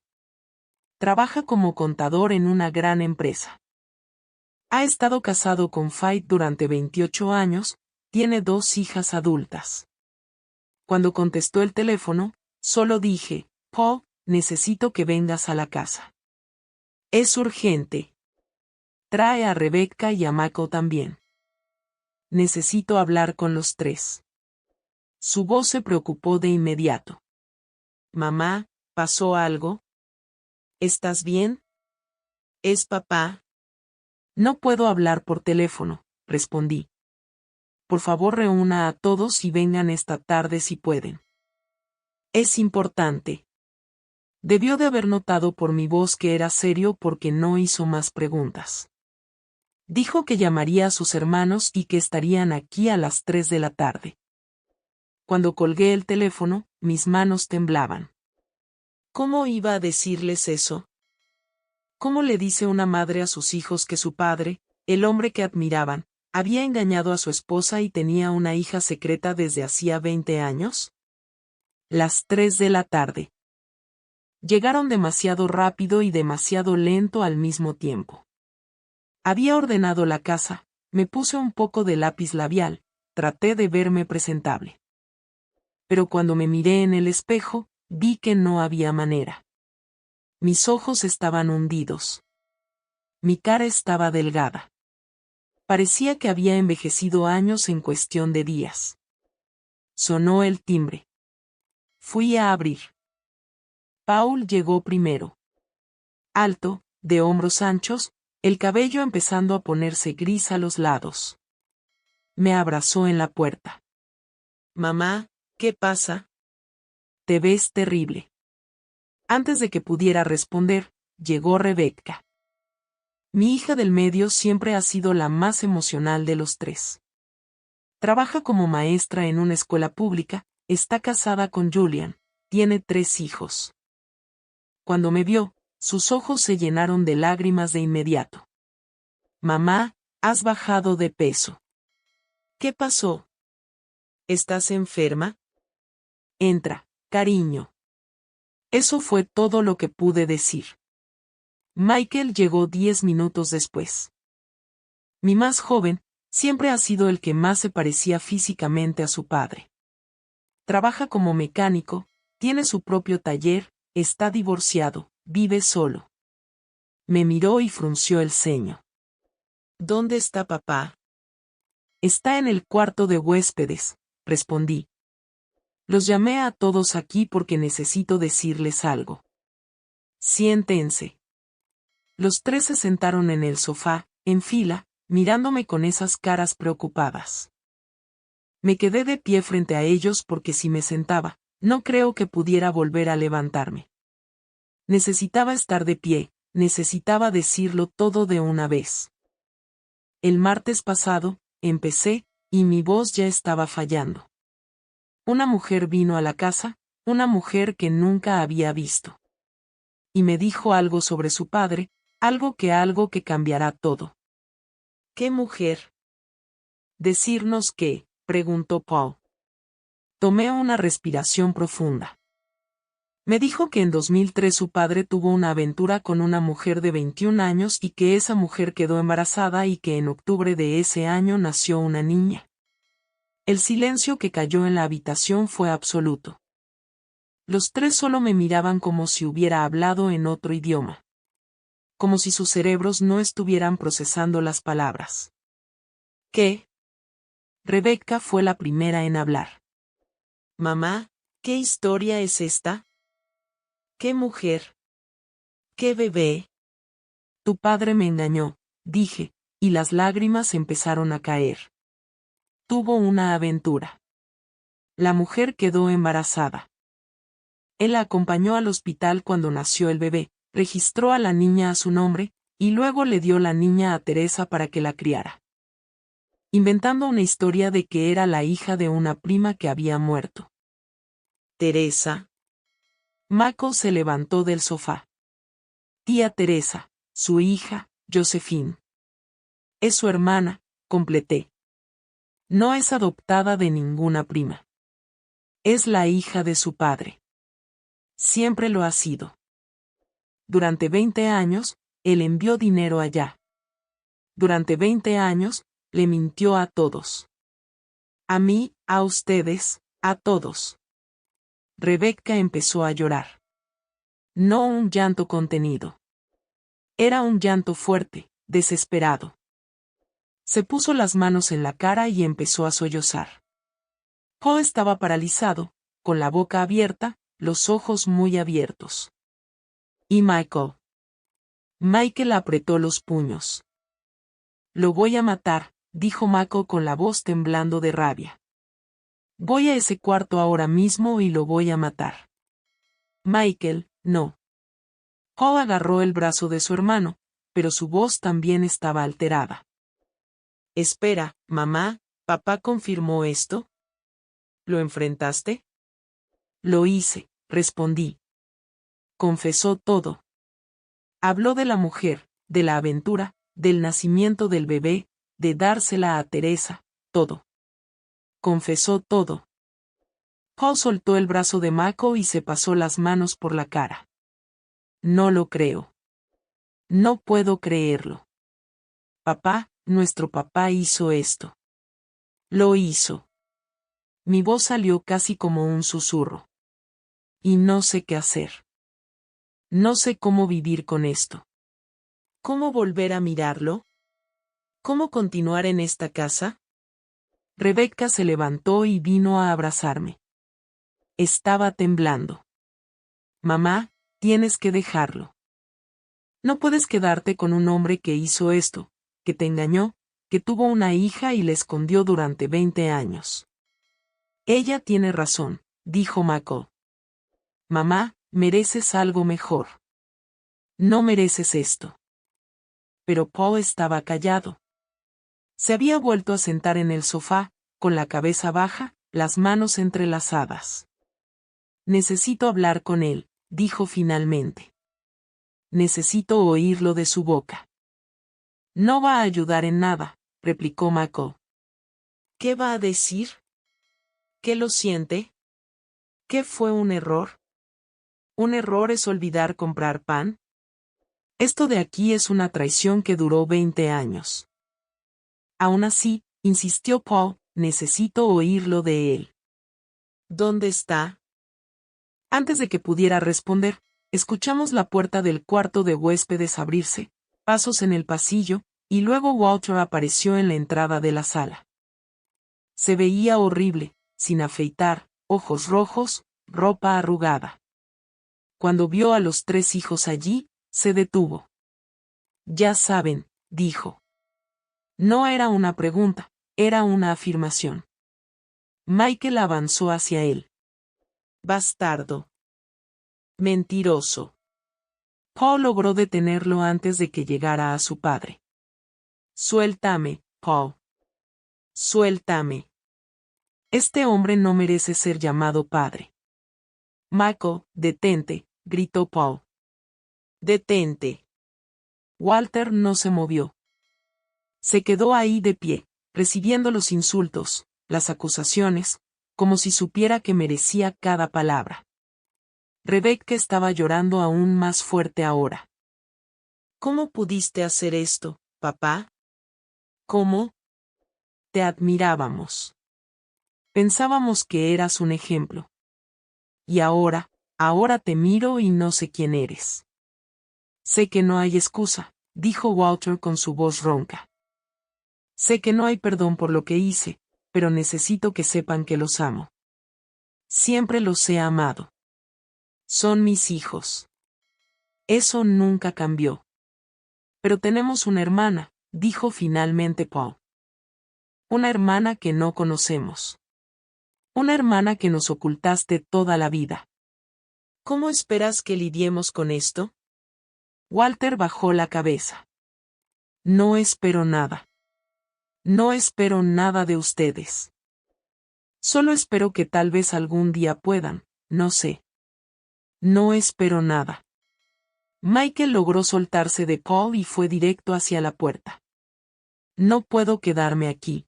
Trabaja como contador en una gran empresa. Ha estado casado con Faith durante 28 años, tiene 2 hijas adultas. Cuando contestó el teléfono, solo dije, Paul, necesito que vengas a la casa. Es urgente. Trae a Rebecca y a Mako también. Necesito hablar con los 3. Su voz se preocupó de inmediato. Mamá, ¿pasó algo? ¿Estás bien? ¿Es papá? No puedo hablar por teléfono, respondí. Por favor reúna a todos y vengan esta tarde si pueden. Es importante. Debió de haber notado por mi voz que era serio porque no hizo más preguntas. Dijo que llamaría a sus hermanos y que estarían aquí a las 3 de la tarde. Cuando colgué el teléfono, mis manos temblaban. ¿Cómo iba a decirles eso? ¿Cómo le dice una madre a sus hijos que su padre, el hombre que admiraban, había engañado a su esposa y tenía una hija secreta desde hacía 20 años? Las 3 de la tarde. Llegaron demasiado rápido y demasiado lento al mismo tiempo. Había ordenado la casa, me puse un poco de lápiz labial, traté de verme presentable. Pero cuando me miré en el espejo, vi que no había manera. Mis ojos estaban hundidos. Mi cara estaba delgada. Parecía que había envejecido años en cuestión de días. Sonó el timbre. Fui a abrir. Paul llegó primero. Alto, de hombros anchos, el cabello empezando a ponerse gris a los lados. Me abrazó en la puerta. Mamá, ¿qué pasa? Te ves terrible. Antes de que pudiera responder, llegó Rebecca. Mi hija del medio siempre ha sido la más emocional de los 3. Trabaja como maestra en una escuela pública, está casada con Julian, tiene 3 hijos. Cuando me vio, sus ojos se llenaron de lágrimas de inmediato. Mamá, has bajado de peso. ¿Qué pasó? ¿Estás enferma? Entra, cariño. Eso fue todo lo que pude decir. Michael llegó 10 minutos después. Mi más joven, siempre ha sido el que más se parecía físicamente a su padre. Trabaja como mecánico, tiene su propio taller, está divorciado, vive solo. Me miró y frunció el ceño. ¿Dónde está papá? Está en el cuarto de huéspedes, respondí. Los llamé a todos aquí porque necesito decirles algo. Siéntense. Los 3 se sentaron en el sofá, en fila, mirándome con esas caras preocupadas. Me quedé de pie frente a ellos porque si me sentaba, no creo que pudiera volver a levantarme. Necesitaba estar de pie, necesitaba decirlo todo de una vez. El martes pasado, empecé, y mi voz ya estaba fallando. Una mujer vino a la casa, una mujer que nunca había visto. Y me dijo algo sobre su padre, algo que cambiará todo. ¿Qué mujer? ¿Decirnos qué?, preguntó Paul. Tomé una respiración profunda. Me dijo que en 2003 su padre tuvo una aventura con una mujer de 21 años y que esa mujer quedó embarazada y que en octubre de ese año nació una niña. El silencio que cayó en la habitación fue absoluto. Los tres solo me miraban como si hubiera hablado en otro idioma. Como si sus cerebros no estuvieran procesando las palabras. ¿Qué? Rebecca fue la primera en hablar. Mamá, ¿qué historia es esta? ¿Qué mujer? ¿Qué bebé? Tu padre me engañó, dije, y las lágrimas empezaron a caer. Tuvo una aventura. La mujer quedó embarazada. Él la acompañó al hospital cuando nació el bebé, registró a la niña a su nombre, y luego le dio la niña a Teresa para que la criara. Inventando una historia de que era la hija de una prima que había muerto. Teresa. Mako se levantó del sofá. Tía Teresa, su hija, Josephine. Es su hermana, completé. No es adoptada de ninguna prima. Es la hija de su padre. Siempre lo ha sido. Durante 20 años, él envió dinero allá. Durante 20 años, le mintió a todos. A mí, a ustedes, a todos. Rebecca empezó a llorar. No un llanto contenido. Era un llanto fuerte, desesperado. Se puso las manos en la cara y empezó a sollozar. Poe estaba paralizado, con la boca abierta, los ojos muy abiertos. ¿Y Michael? Michael apretó los puños. Lo voy a matar, dijo Mako con la voz temblando de rabia. Voy a ese cuarto ahora mismo y lo voy a matar. Michael, no. Paul agarró el brazo de su hermano, pero su voz también estaba alterada. Espera, mamá, ¿papá confirmó esto? ¿Lo enfrentaste? Lo hice, respondí. Confesó todo. Habló de la mujer, de la aventura, del nacimiento del bebé, de dársela a Teresa, todo. Confesó todo. Paul soltó el brazo de Mako y se pasó las manos por la cara. No lo creo. No puedo creerlo. Papá, nuestro papá hizo esto. Lo hizo. Mi voz salió casi como un susurro. Y no sé qué hacer. No sé cómo vivir con esto. ¿Cómo volver a mirarlo? ¿Cómo continuar en esta casa? Rebecca se levantó y vino a abrazarme. Estaba temblando. Mamá, tienes que dejarlo. No puedes quedarte con un hombre que hizo esto, que te engañó, que tuvo una hija y la escondió durante 20 años. Ella tiene razón, dijo Mako. Mamá, mereces algo mejor. No mereces esto. Pero Paul estaba callado. Se había vuelto a sentar en el sofá, con la cabeza baja, las manos entrelazadas. Necesito hablar con él, dijo finalmente. Necesito oírlo de su boca. No va a ayudar en nada, replicó Mako. ¿Qué va a decir? ¿Qué lo siente? ¿Qué fue un error? ¿Un error es olvidar comprar pan? Esto de aquí es una traición que duró 20 años. Aún así, insistió Paul, necesito oírlo de él. ¿Dónde está? Antes de que pudiera responder, escuchamos la puerta del cuarto de huéspedes abrirse, pasos en el pasillo, y luego Walter apareció en la entrada de la sala. Se veía horrible, sin afeitar, ojos rojos, ropa arrugada. Cuando vio a los 3 hijos allí, se detuvo. Ya saben, dijo. No era una pregunta, era una afirmación. Michael avanzó hacia él. Bastardo. Mentiroso. Paul logró detenerlo antes de que llegara a su padre. Suéltame, Paul. Suéltame. Este hombre no merece ser llamado padre. Michael, detente, gritó Paul. Detente. Walter no se movió. Se quedó ahí de pie, recibiendo los insultos, las acusaciones, como si supiera que merecía cada palabra. Rebecca estaba llorando aún más fuerte ahora. ¿Cómo pudiste hacer esto, papá? ¿Cómo? Te admirábamos. Pensábamos que eras un ejemplo. Y ahora te miro y no sé quién eres. Sé que no hay excusa, dijo Walter con su voz ronca. Sé que no hay perdón por lo que hice, pero necesito que sepan que los amo. Siempre los he amado. Son mis hijos. Eso nunca cambió. Pero tenemos una hermana, dijo finalmente Paul. Una hermana que no conocemos. Una hermana que nos ocultaste toda la vida. ¿Cómo esperas que lidiemos con esto? Walter bajó la cabeza. No espero nada. No espero nada de ustedes. Solo espero que tal vez algún día puedan, no sé. No espero nada. Michael logró soltarse de Paul y fue directo hacia la puerta. No puedo quedarme aquí.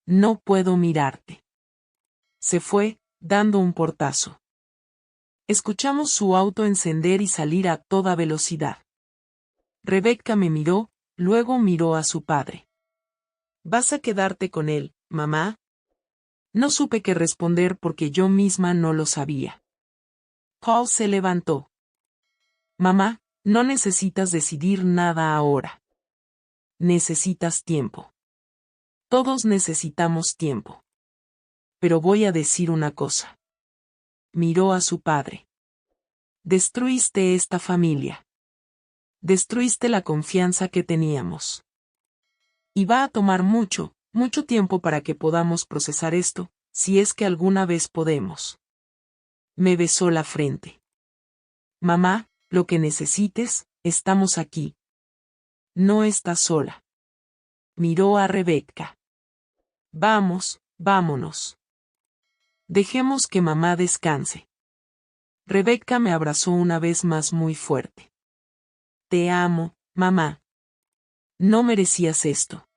No puedo mirarte. Se fue, dando un portazo. Escuchamos su auto encender y salir a toda velocidad. Rebecca me miró, luego miró a su padre. ¿Vas a quedarte con él, mamá? No supe qué responder porque yo misma no lo sabía. Paul se levantó. Mamá, no necesitas decidir nada ahora. Necesitas tiempo. Todos necesitamos tiempo. Pero voy a decir una cosa. Miró a su padre. Destruiste esta familia. Destruiste la confianza que teníamos. Y va a tomar mucho, mucho tiempo para que podamos procesar esto, si es que alguna vez podemos. Me besó la frente. Mamá, lo que necesites, estamos aquí. No estás sola. Miró a Rebecca. Vamos, vámonos. Dejemos que mamá descanse. Rebecca me abrazó una vez más muy fuerte. Te amo, mamá. No merecías esto.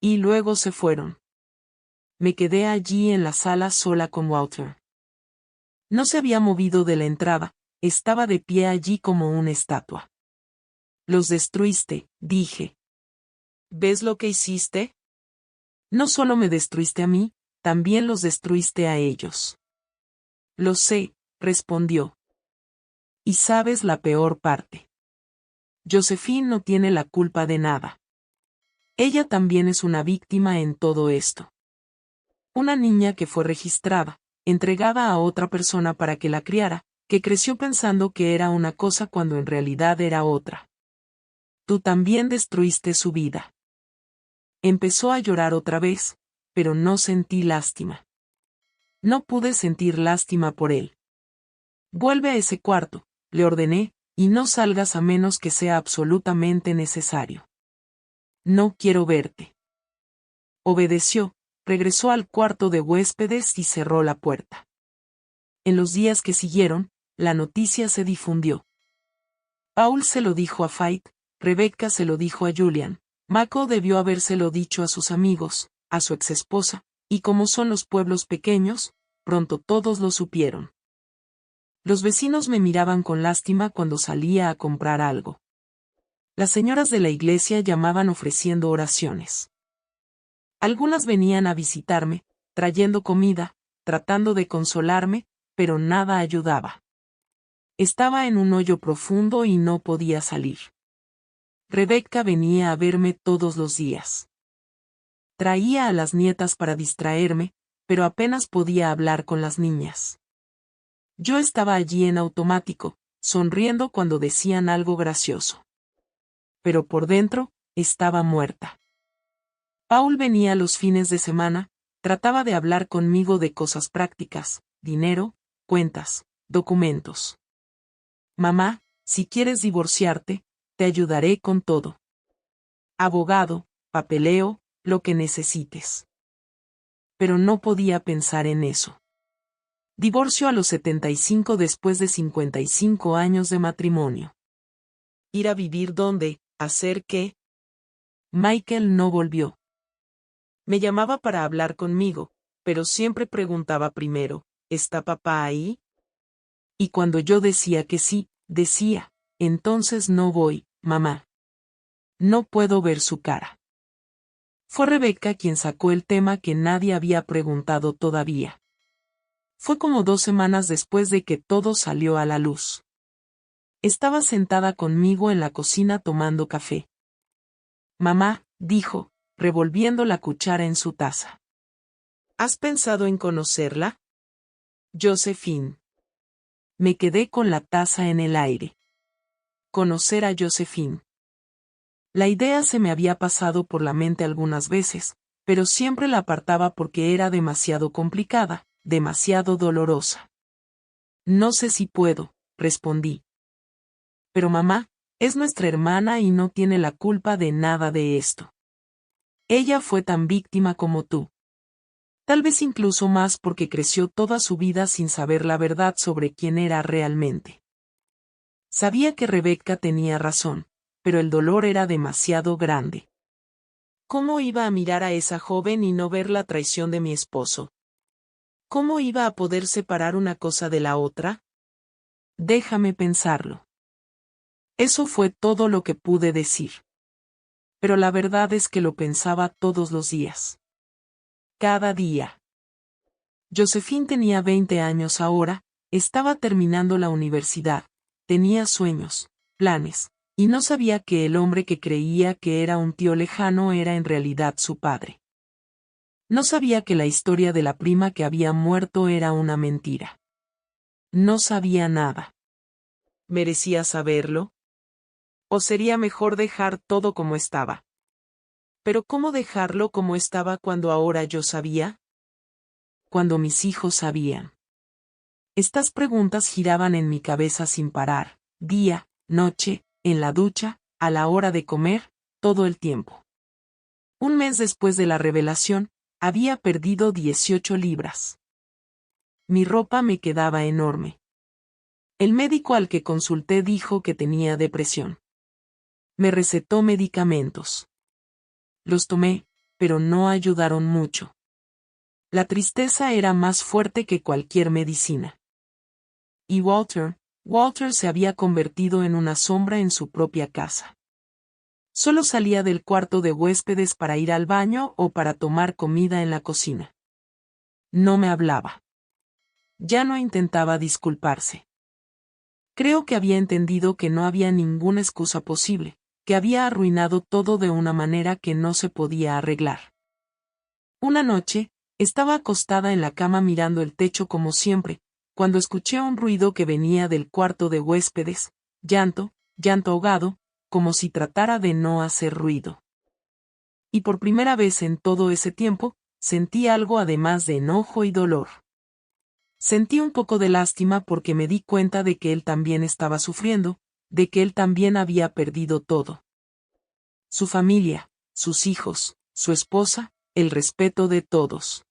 Y luego se fueron. Me quedé allí en la sala sola con Walter. No se había movido de la entrada, estaba de pie allí como una estatua. Los destruiste, dije. ¿Ves lo que hiciste? No solo me destruiste a mí, también los destruiste a ellos. Lo sé, respondió. Y sabes la peor parte. Josephine no tiene la culpa de nada. Ella también es una víctima en todo esto. Una niña que fue registrada, entregada a otra persona para que la criara, que creció pensando que era una cosa cuando en realidad era otra. Tú también destruiste su vida. Empezó a llorar otra vez, pero no sentí lástima. No pude sentir lástima por él. Vuelve a ese cuarto, le ordené, y no salgas a menos que sea absolutamente necesario. No quiero verte. Obedeció, regresó al cuarto de huéspedes y cerró la puerta. En los días que siguieron, la noticia se difundió. Paul se lo dijo a Fait, Rebecca se lo dijo a Julian, Mako debió habérselo dicho a sus amigos, a su exesposa, y como son los pueblos pequeños, pronto todos lo supieron. Los vecinos me miraban con lástima cuando salía a comprar algo. Las señoras de la iglesia llamaban ofreciendo oraciones. Algunas venían a visitarme, trayendo comida, tratando de consolarme, pero nada ayudaba. Estaba en un hoyo profundo y no podía salir. Rebecca venía a verme todos los días. Traía a las nietas para distraerme, pero apenas podía hablar con las niñas. Yo estaba allí en automático, sonriendo cuando decían algo gracioso. Pero por dentro, estaba muerta. Paul venía los fines de semana, trataba de hablar conmigo de cosas prácticas, dinero, cuentas, documentos. Mamá, Si quieres divorciarte, te ayudaré con todo. Abogado, papeleo, lo que necesites. Pero no podía pensar en eso. Divorcio a los 75 después de 55 años de matrimonio. ¿Ir a vivir dónde? ¿Hacer qué? Michael no volvió. Me llamaba para hablar conmigo, pero siempre preguntaba primero, ¿está papá ahí? Y cuando yo decía que sí, decía, entonces no voy, mamá. No puedo ver su cara. Fue Rebecca quien sacó el tema que nadie había preguntado todavía. Fue como 2 semanas después de que todo salió a la luz. Estaba sentada conmigo en la cocina tomando café. Mamá, dijo, revolviendo la cuchara en su taza. ¿Has pensado en conocerla? Josephine. Me quedé con la taza en el aire. Conocer a Josephine. La idea se me había pasado por la mente algunas veces, pero siempre la apartaba porque era demasiado complicada, demasiado dolorosa. No sé si puedo, respondí. Pero mamá, es nuestra hermana y no tiene la culpa de nada de esto. Ella fue tan víctima como tú. Tal vez incluso más porque creció toda su vida sin saber la verdad sobre quién era realmente. Sabía que Rebecca tenía razón, pero el dolor era demasiado grande. ¿Cómo iba a mirar a esa joven y no ver la traición de mi esposo? ¿Cómo iba a poder separar una cosa de la otra? Déjame pensarlo. Eso fue todo lo que pude decir. Pero la verdad es que lo pensaba todos los días. Cada día. Josephine tenía 20 años ahora, estaba terminando la universidad, tenía sueños, planes, y no sabía que el hombre que creía que era un tío lejano era en realidad su padre. No sabía que la historia de la prima que había muerto era una mentira. No sabía nada. ¿Merecía saberlo? ¿O sería mejor dejar todo como estaba? Pero ¿cómo dejarlo como estaba cuando ahora yo sabía? Cuando mis hijos sabían. Estas preguntas giraban en mi cabeza sin parar, día, noche, en la ducha, a la hora de comer, todo el tiempo. Un mes después de la revelación, había perdido 18 libras. Mi ropa me quedaba enorme. El médico al que consulté dijo que tenía depresión. Me recetó medicamentos. Los tomé, pero no ayudaron mucho. La tristeza era más fuerte que cualquier medicina. Y Walter se había convertido en una sombra en su propia casa. Solo salía del cuarto de huéspedes para ir al baño o para tomar comida en la cocina. No me hablaba. Ya no intentaba disculparse. Creo que había entendido que no había ninguna excusa posible, que había arruinado todo de una manera que no se podía arreglar. Una noche, estaba acostada en la cama mirando el techo como siempre, cuando escuché un ruido que venía del cuarto de huéspedes, llanto ahogado, como si tratara de no hacer ruido. Y por primera vez en todo ese tiempo, sentí algo además de enojo y dolor. Sentí un poco de lástima porque me di cuenta de que él también estaba sufriendo, de que él también había perdido todo. Su familia, sus hijos, su esposa, el respeto de todos.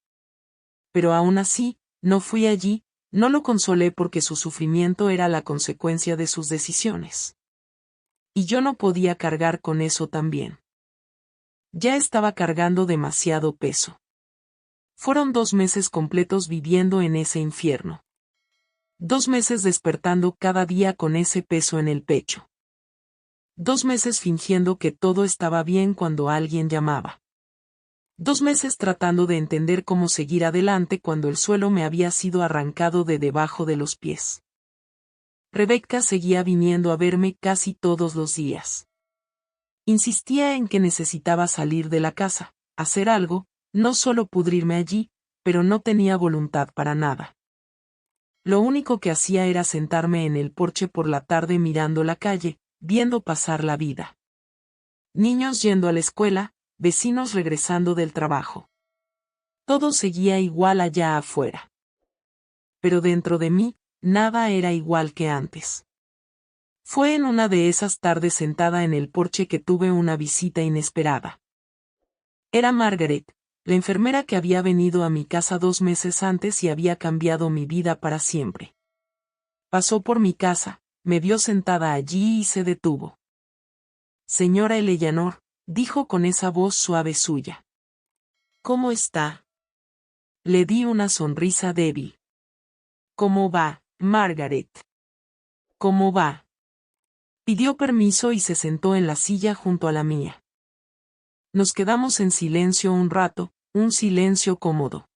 Pero aún así, no fui allí, no lo consolé porque su sufrimiento era la consecuencia de sus decisiones. Y yo no podía cargar con eso también. Ya estaba cargando demasiado peso. Fueron 2 meses completos viviendo en ese infierno. 2 meses despertando cada día con ese peso en el pecho. 2 meses fingiendo que todo estaba bien cuando alguien llamaba. 2 meses tratando de entender cómo seguir adelante cuando el suelo me había sido arrancado de debajo de los pies. Rebecca seguía viniendo a verme casi todos los días. Insistía en que necesitaba salir de la casa, hacer algo, no solo pudrirme allí, pero no tenía voluntad para nada. Lo único que hacía era sentarme en el porche por la tarde mirando la calle, viendo pasar la vida. Niños yendo a la escuela, vecinos regresando del trabajo. Todo seguía igual allá afuera. Pero dentro de mí, nada era igual que antes. Fue en una de esas tardes sentada en el porche que tuve una visita inesperada. Era Margaret, la enfermera que había venido a mi casa 2 meses antes y había cambiado mi vida para siempre. Pasó por mi casa, me vio sentada allí y se detuvo. Señora Eleanor, dijo con esa voz suave suya. ¿Cómo está? Le di una sonrisa débil. ¿Cómo va, Margaret? ¿Cómo va? Pidió permiso y se sentó en la silla junto a la mía. Nos quedamos en silencio un rato, un silencio cómodo.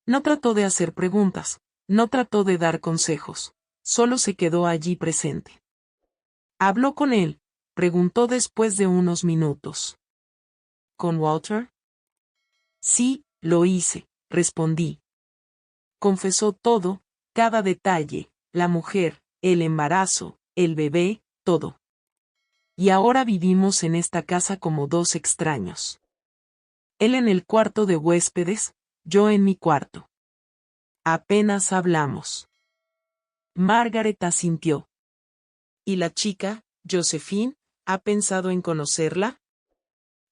No trató de hacer preguntas, no trató de dar consejos, solo se quedó allí presente. ¿Habló con él?, preguntó después de unos minutos. ¿Con Walter? Sí, lo hice, respondí. Confesó todo, cada detalle, la mujer, el embarazo, el bebé, todo. Y ahora vivimos en esta casa como dos extraños. Él en el cuarto de huéspedes, yo en mi cuarto. Apenas hablamos. Margaret asintió. ¿Y la chica, Josephine, ha pensado en conocerla?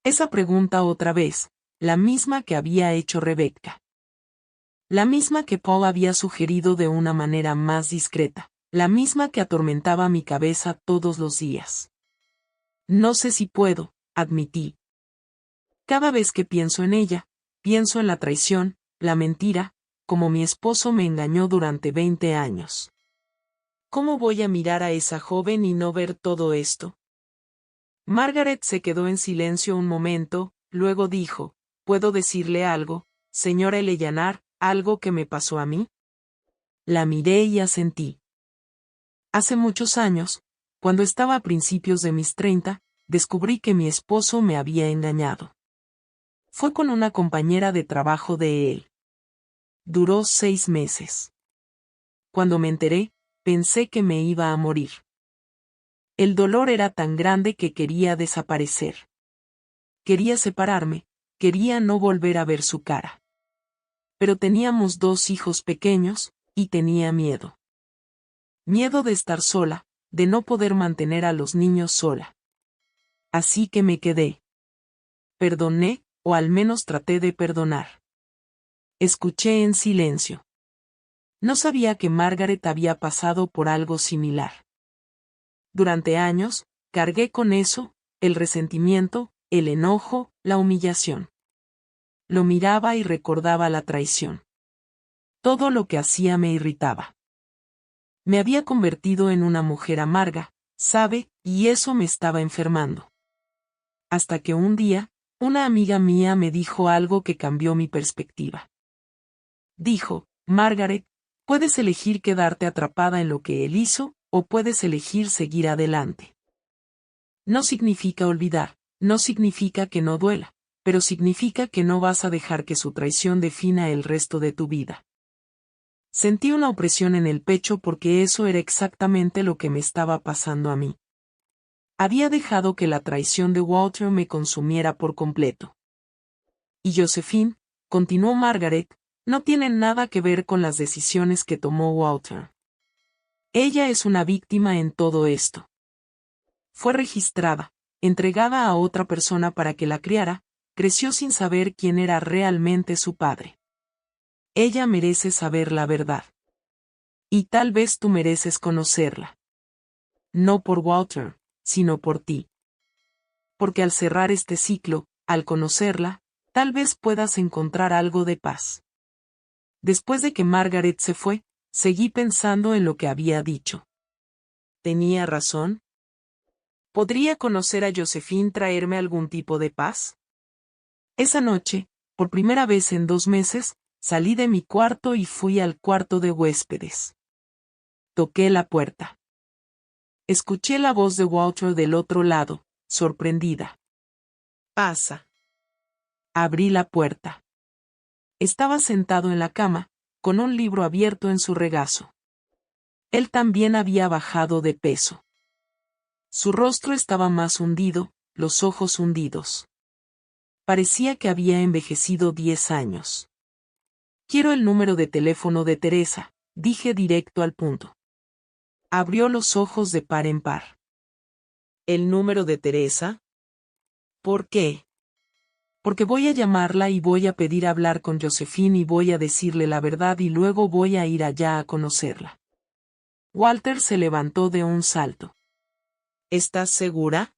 Esa pregunta otra vez, la misma que había hecho Rebecca. La misma que Paul había sugerido de una manera más discreta, la misma que atormentaba mi cabeza todos los días. No sé si puedo, admití. Cada vez que pienso en ella, pienso en la traición, la mentira, como mi esposo me engañó durante 20 años. ¿Cómo voy a mirar a esa joven y no ver todo esto? Margaret se quedó en silencio un momento, luego dijo, ¿puedo decirle algo, señora Eleanor, algo que me pasó a mí? La miré y asentí. Hace muchos años, cuando estaba a principios de mis 30, descubrí que mi esposo me había engañado. Fue con una compañera de trabajo de él. Duró 6 meses. Cuando me enteré, pensé que me iba a morir. El dolor era tan grande que quería desaparecer. Quería separarme, quería no volver a ver su cara. Pero teníamos 2 hijos pequeños, y tenía miedo. Miedo de estar sola, de no poder mantener a los niños sola. Así que me quedé. Perdoné, o al menos traté de perdonar. Escuché en silencio. No sabía que Margaret había pasado por algo similar. Durante años, cargué con eso, el resentimiento, el enojo, la humillación. Lo miraba y recordaba la traición. Todo lo que hacía me irritaba. Me había convertido en una mujer amarga, ¿sabe?, y eso me estaba enfermando. Hasta que un día, una amiga mía me dijo algo que cambió mi perspectiva. Dijo, Margaret, puedes elegir quedarte atrapada en lo que él hizo, o puedes elegir seguir adelante. No significa olvidar, no significa que no duela, pero significa que no vas a dejar que su traición defina el resto de tu vida. Sentí una opresión en el pecho porque eso era exactamente lo que me estaba pasando a mí. Había dejado que la traición de Walter me consumiera por completo. Y Josephine, continuó Margaret, no tiene nada que ver con las decisiones que tomó Walter. Ella es una víctima en todo esto. Fue registrada, entregada a otra persona para que la criara, creció sin saber quién era realmente su padre. Ella merece saber la verdad. Y tal vez tú mereces conocerla. No por Walter, sino por ti. Porque al cerrar este ciclo, al conocerla, tal vez puedas encontrar algo de paz. Después de que Margaret se fue, seguí pensando en lo que había dicho. ¿Tenía razón? ¿Podría conocer a Josephine traerme algún tipo de paz? Esa noche, por primera vez en 2 meses, salí de mi cuarto y fui al cuarto de huéspedes. Toqué la puerta. Escuché la voz de Walter del otro lado, sorprendida. Pasa. Abrí la puerta. Estaba sentado en la cama, con un libro abierto en su regazo. Él también había bajado de peso. Su rostro estaba más hundido, los ojos hundidos. Parecía que había envejecido 10 años. Quiero el número de teléfono de Teresa, dije directo al punto. Abrió los ojos de par en par. ¿El número de Teresa? ¿Por qué? Porque voy a llamarla y voy a pedir hablar con Josephine y voy a decirle la verdad y luego voy a ir allá a conocerla. Walter se levantó de un salto. ¿Estás segura?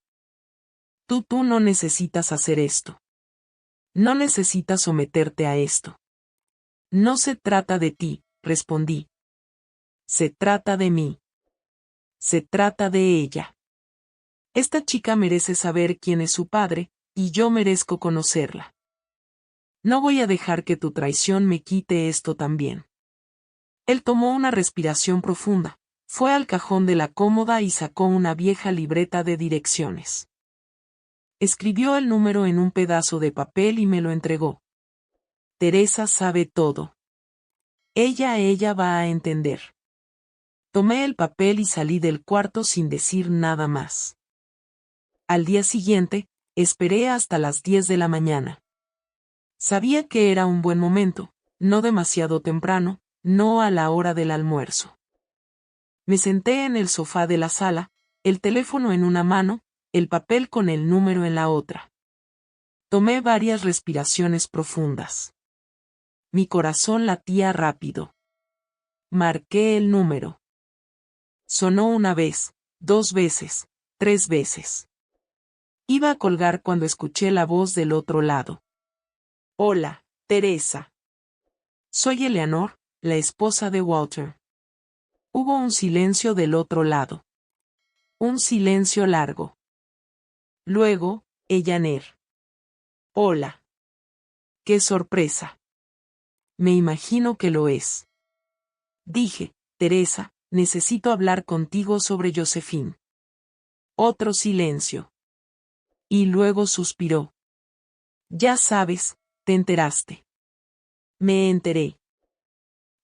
Tú no necesitas hacer esto. No necesitas someterte a esto. No se trata de ti, respondí. Se trata de mí. Se trata de ella. Esta chica merece saber quién es su padre, y yo merezco conocerla. No voy a dejar que tu traición me quite esto también. Él tomó una respiración profunda, fue al cajón de la cómoda y sacó una vieja libreta de direcciones. Escribió el número en un pedazo de papel y me lo entregó. Teresa sabe todo. Ella va a entender. Tomé el papel y salí del cuarto sin decir nada más. Al día siguiente, esperé hasta las 10 de la mañana. Sabía que era un buen momento, no demasiado temprano, no a la hora del almuerzo. Me senté en el sofá de la sala, el teléfono en una mano, el papel con el número en la otra. Tomé varias respiraciones profundas. Mi corazón latía rápido. Marqué el número. Sonó una vez, 2 veces, 3 veces. Iba a colgar cuando escuché la voz del otro lado. Hola, Teresa. Soy Eleanor, la esposa de Walter. Hubo un silencio del otro lado. Un silencio largo. Luego, Eleanor. Hola. ¡Qué sorpresa! Me imagino que lo es. Dije, Teresa, necesito hablar contigo sobre Josephine. Otro silencio. Y luego suspiró. Ya sabes, te enteraste. Me enteré.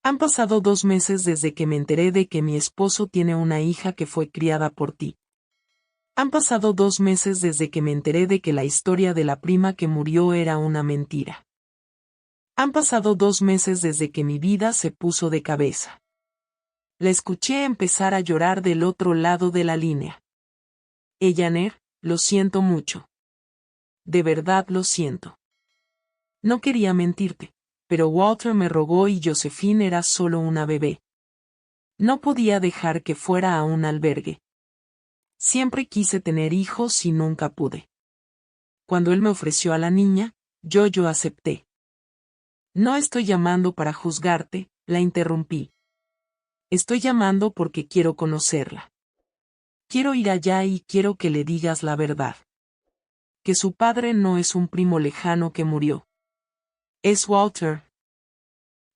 Han pasado 2 meses desde que me enteré de que mi esposo tiene una hija que fue criada por ti. Han pasado 2 meses desde que me enteré de que la historia de la prima que murió era una mentira. Han pasado 2 meses desde que mi vida se puso de cabeza. La escuché empezar a llorar del otro lado de la línea. Eleanor, lo siento mucho. De verdad lo siento. No quería mentirte, pero Walter me rogó y Josephine era solo una bebé. No podía dejar que fuera a un albergue. Siempre quise tener hijos y nunca pude. Cuando él me ofreció a la niña, yo acepté. No estoy llamando para juzgarte, la interrumpí. Estoy llamando porque quiero conocerla. Quiero ir allá y quiero que le digas la verdad. Que su padre no es un primo lejano que murió. Es Walter.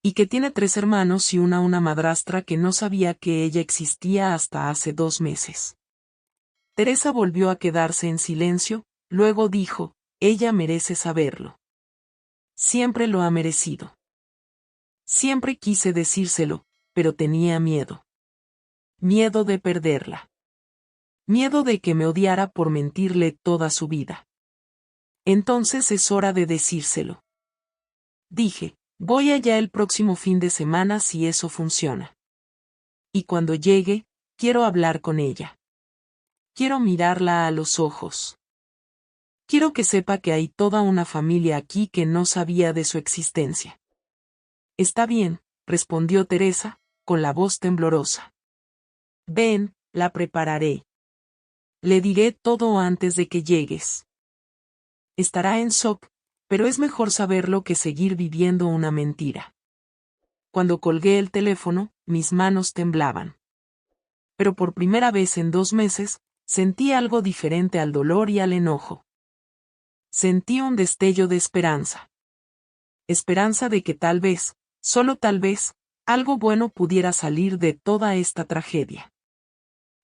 Y que tiene 3 hermanos y una madrastra que no sabía que ella existía hasta hace 2 meses. Teresa volvió a quedarse en silencio, luego dijo, ella merece saberlo. Siempre lo ha merecido. Siempre quise decírselo, pero tenía miedo. Miedo de perderla. Miedo de que me odiara por mentirle toda su vida. Entonces es hora de decírselo. Dije, voy allá el próximo fin de semana si eso funciona. Y cuando llegue, quiero hablar con ella. Quiero mirarla a los ojos. Quiero que sepa que hay toda una familia aquí que no sabía de su existencia. Está bien, respondió Teresa, con la voz temblorosa. Ven, la prepararé. Le diré todo antes de que llegues. Estará en shock, pero es mejor saberlo que seguir viviendo una mentira. Cuando colgué el teléfono, mis manos temblaban. Pero por primera vez en 2 meses, sentí algo diferente al dolor y al enojo. Sentí un destello de esperanza. Esperanza de que tal vez, solo tal vez, algo bueno pudiera salir de toda esta tragedia.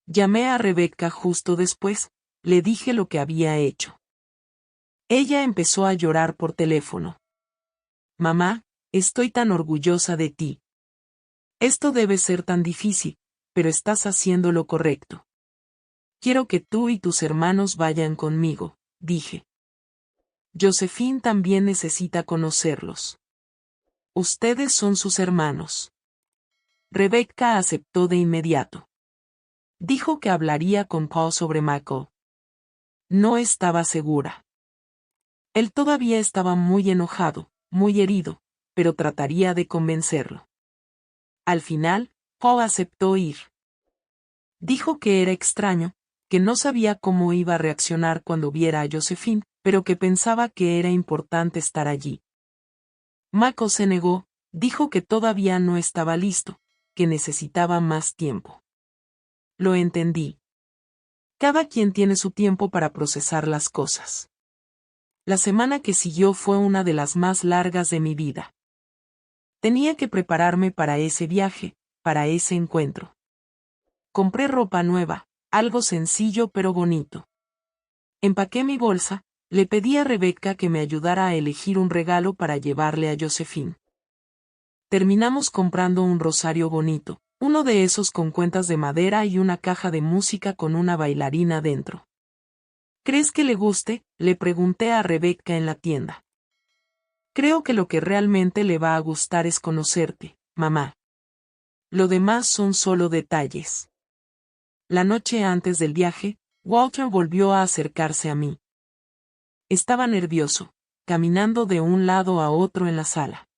Llamé a Rebecca justo después, le dije lo que había hecho. Ella empezó a llorar por teléfono. Mamá, estoy tan orgullosa de ti. Esto debe ser tan difícil, pero estás haciendo lo correcto. Quiero que tú y tus hermanos vayan conmigo, dije. Josephine también necesita conocerlos. Ustedes son sus hermanos. Rebecca aceptó de inmediato. Dijo que hablaría con Paul sobre Michael. No estaba segura. Él todavía estaba muy enojado, muy herido, pero trataría de convencerlo. Al final, Paul aceptó ir. Dijo que era extraño, que no sabía cómo iba a reaccionar cuando viera a Josephine, pero que pensaba que era importante estar allí. Michael se negó, dijo que todavía no estaba listo, que necesitaba más tiempo. Lo entendí. Cada quien tiene su tiempo para procesar las cosas. La semana que siguió fue una de las más largas de mi vida. Tenía que prepararme para ese viaje, para ese encuentro. Compré ropa nueva, algo sencillo pero bonito. Empaqué mi bolsa, le pedí a Rebecca que me ayudara a elegir un regalo para llevarle a Josephine. Terminamos comprando un rosario bonito, uno de esos con cuentas de madera y una caja de música con una bailarina dentro. ¿Crees que le guste?, le pregunté a Rebecca en la tienda. Creo que lo que realmente le va a gustar es conocerte, mamá. Lo demás son solo detalles. La noche antes del viaje, Walter volvió a acercarse a mí. Estaba nervioso, caminando de un lado a otro en la sala.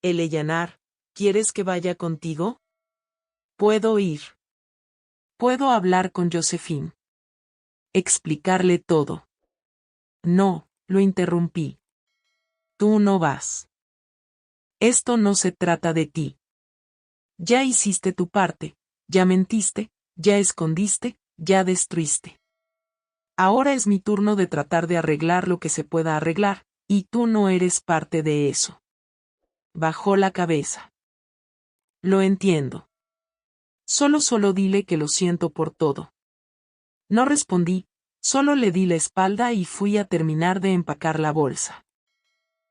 Eleanor, ¿quieres que vaya contigo? Puedo ir. Puedo hablar con Josephine. Explicarle todo. No, lo interrumpí. Tú no vas. Esto no se trata de ti. Ya hiciste tu parte, ya mentiste, ya escondiste, ya destruiste. Ahora es mi turno de tratar de arreglar lo que se pueda arreglar, y tú no eres parte de eso. Bajó la cabeza. Lo entiendo. Solo dile que lo siento por todo. No respondí, solo le di la espalda y fui a terminar de empacar la bolsa.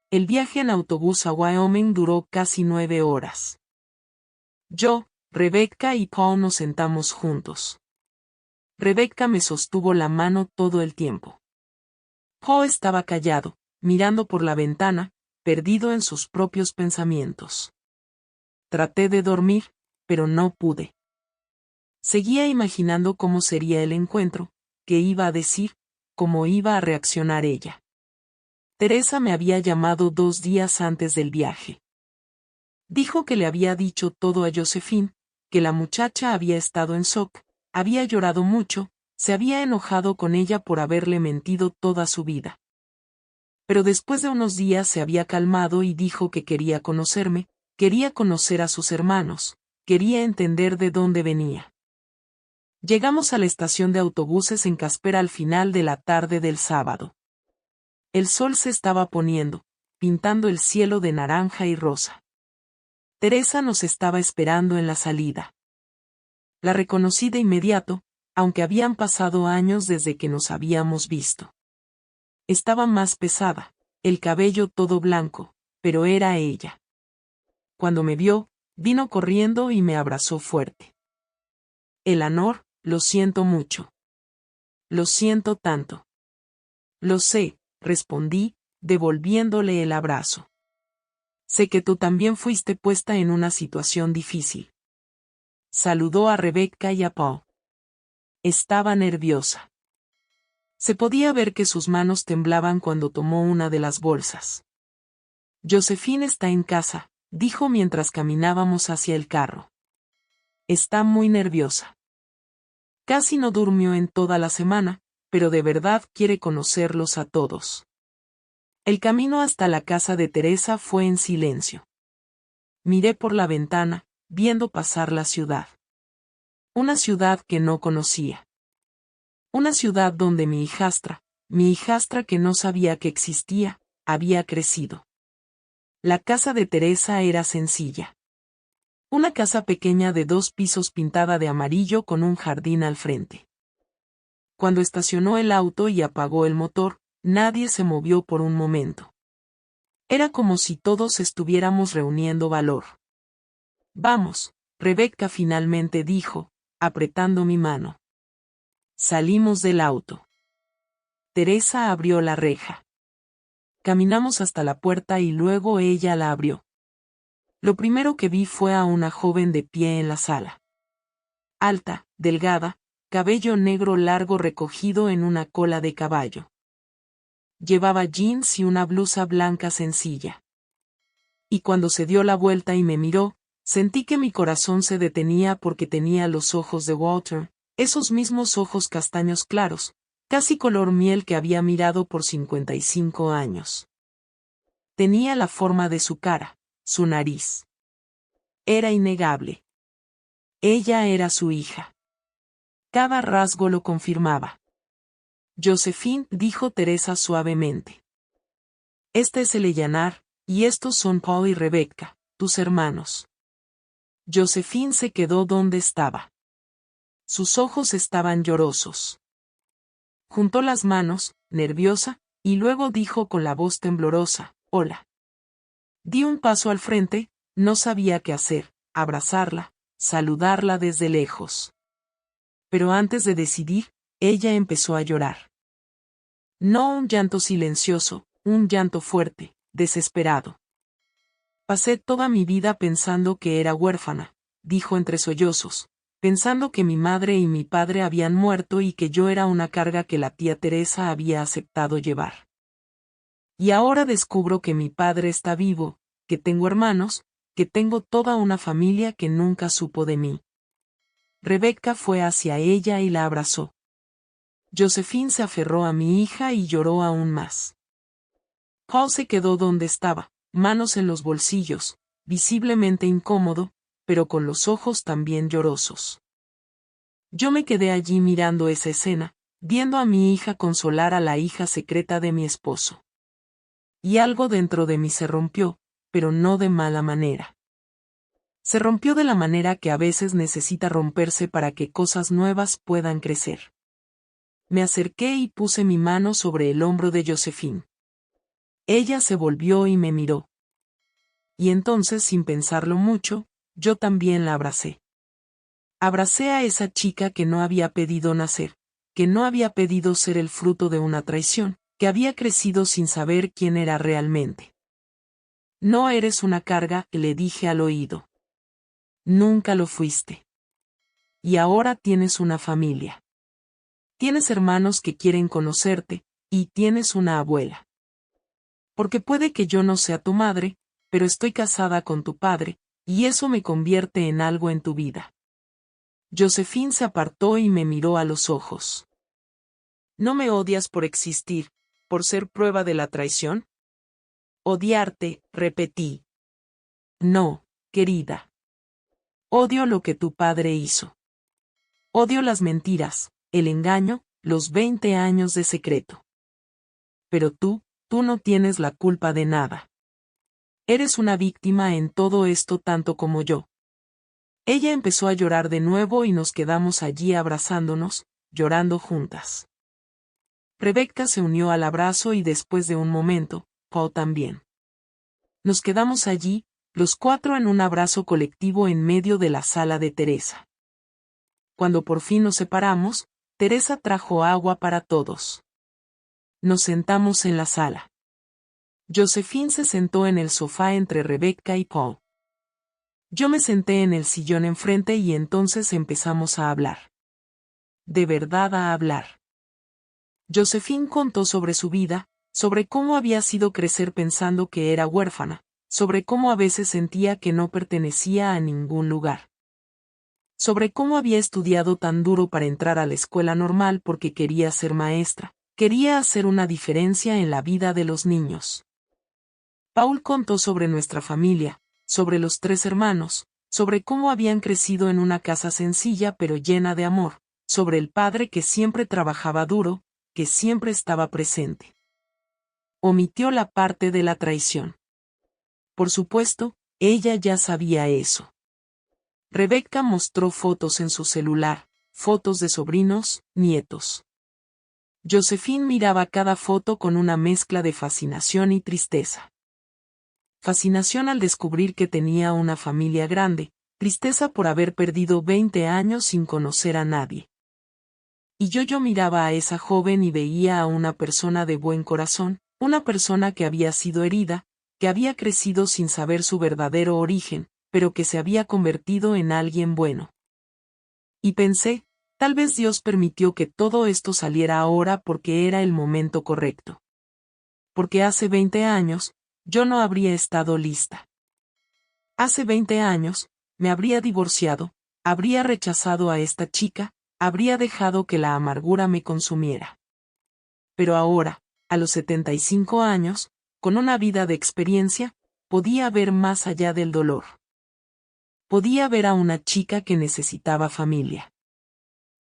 El viaje en autobús a Wyoming duró casi 9 horas. Yo, Rebecca y Paul nos sentamos juntos. Rebecca me sostuvo la mano todo el tiempo. Paul estaba callado, mirando por la ventana, perdido en sus propios pensamientos. Traté de dormir, pero no pude. Seguía imaginando cómo sería el encuentro, qué iba a decir, cómo iba a reaccionar ella. Teresa me había llamado 2 días antes del viaje. Dijo que le había dicho todo a Josephine, que la muchacha había estado en shock, había llorado mucho, se había enojado con ella por haberle mentido toda su vida. Pero después de unos días se había calmado y dijo que quería conocerme, quería conocer a sus hermanos, quería entender de dónde venía. Llegamos a la estación de autobuses en Casper al final de la tarde del sábado. El sol se estaba poniendo, pintando el cielo de naranja y rosa. Teresa nos estaba esperando en la salida. La reconocí de inmediato, aunque habían pasado años desde que nos habíamos visto. Estaba más pesada, el cabello todo blanco, pero era ella. Cuando me vio, vino corriendo y me abrazó fuerte. Eleanor, lo siento mucho. Lo siento tanto. Lo sé, respondí, devolviéndole el abrazo. Sé que tú también fuiste puesta en una situación difícil. Saludó a Rebecca y a Paul. Estaba nerviosa. Se podía ver que sus manos temblaban cuando tomó una de las bolsas. Josephine está en casa, dijo mientras caminábamos hacia el carro. Está muy nerviosa. Casi no durmió en toda la semana, pero de verdad quiere conocerlos a todos. El camino hasta la casa de Teresa fue en silencio. Miré por la ventana, viendo pasar la ciudad. Una ciudad que no conocía. Una ciudad donde mi hijastra que no sabía que existía, había crecido. La casa de Teresa era sencilla. Una casa pequeña de 2 pisos pintada de amarillo con un jardín al frente. Cuando estacionó el auto y apagó el motor, nadie se movió por un momento. Era como si todos estuviéramos reuniendo valor. Vamos, Rebecca finalmente dijo, apretando mi mano. Salimos del auto. Teresa abrió la reja. Caminamos hasta la puerta y luego ella la abrió. Lo primero que vi fue a una joven de pie en la sala. Alta, delgada, cabello negro largo recogido en una cola de caballo. Llevaba jeans y una blusa blanca sencilla. Y cuando se dio la vuelta y me miró, sentí que mi corazón se detenía porque tenía los ojos de Walter, esos mismos ojos castaños claros, casi color miel que había mirado por 55 años. Tenía la forma de su cara, su nariz. Era innegable. Ella era su hija. Cada rasgo lo confirmaba. Josephine, dijo Teresa suavemente. Este es Eleanor, y estos son Paul y Rebecca, tus hermanos. Josephine se quedó donde estaba. Sus ojos estaban llorosos. Juntó las manos, nerviosa, y luego dijo con la voz temblorosa, «Hola». Di un paso al frente, no sabía qué hacer, abrazarla, saludarla desde lejos. Pero antes de decidir, ella empezó a llorar. No un llanto silencioso, un llanto fuerte, desesperado. Pasé toda mi vida pensando que era huérfana, dijo entre sollozos, pensando que mi madre y mi padre habían muerto y que yo era una carga que la tía Teresa había aceptado llevar. Y ahora descubro que mi padre está vivo, que tengo hermanos, que tengo toda una familia que nunca supo de mí. Rebecca fue hacia ella y la abrazó. Josephine se aferró a mi hija y lloró aún más. Paul se quedó donde estaba, manos en los bolsillos, visiblemente incómodo, pero con los ojos también llorosos. Yo me quedé allí mirando esa escena, viendo a mi hija consolar a la hija secreta de mi esposo. Y algo dentro de mí se rompió, pero no de mala manera. Se rompió de la manera que a veces necesita romperse para que cosas nuevas puedan crecer. Me acerqué y puse mi mano sobre el hombro de Josephine. Ella se volvió y me miró. Y entonces, sin pensarlo mucho, yo también la abracé. Abracé a esa chica que no había pedido nacer, que no había pedido ser el fruto de una traición, que había crecido sin saber quién era realmente. No eres una carga, le dije al oído. Nunca lo fuiste. Y ahora tienes una familia. Tienes hermanos que quieren conocerte, y tienes una abuela. Porque puede que yo no sea tu madre, pero estoy casada con tu padre, y eso me convierte en algo en tu vida. Josephine se apartó y me miró a los ojos. ¿No me odias por existir, por ser prueba de la traición? Odiarte, repetí. No, querida. Odio lo que tu padre hizo. Odio las mentiras, el engaño, los 20 años de secreto. Pero tú no tienes la culpa de nada. Eres una víctima en todo esto tanto como yo. Ella empezó a llorar de nuevo y nos quedamos allí abrazándonos, llorando juntas. Rebecca se unió al abrazo y después de un momento, Paul también. Nos quedamos allí, los cuatro en un abrazo colectivo en medio de la sala de Teresa. Cuando por fin nos separamos, Teresa trajo agua para todos. Nos sentamos en la sala. Josephine se sentó en el sofá entre Rebecca y Paul. Yo me senté en el sillón enfrente y entonces empezamos a hablar. De verdad a hablar. Josephine contó sobre su vida, sobre cómo había sido crecer pensando que era huérfana, sobre cómo a veces sentía que no pertenecía a ningún lugar. Sobre cómo había estudiado tan duro para entrar a la escuela normal porque quería ser maestra, quería hacer una diferencia en la vida de los niños. Paul contó sobre nuestra familia, sobre los 3 hermanos, sobre cómo habían crecido en una casa sencilla pero llena de amor, sobre el padre que siempre trabajaba duro, que siempre estaba presente. Omitió la parte de la traición. Por supuesto, ella ya sabía eso. Rebecca mostró fotos en su celular, fotos de sobrinos, nietos. Josephine miraba cada foto con una mezcla de fascinación y tristeza. Fascinación al descubrir que tenía una familia grande, tristeza por haber perdido 20 años sin conocer a nadie. Y yo miraba a esa joven y veía a una persona de buen corazón, una persona que había sido herida, que había crecido sin saber su verdadero origen, pero que se había convertido en alguien bueno. Y pensé, Tal vez Dios permitió que todo esto saliera ahora porque era el momento correcto. Porque hace 20 años, yo no habría estado lista. Hace 20 años, me habría divorciado, habría rechazado a esta chica, habría dejado que la amargura me consumiera. Pero ahora, a los 75 años, con una vida de experiencia, podía ver más allá del dolor. Podía ver a una chica que necesitaba familia.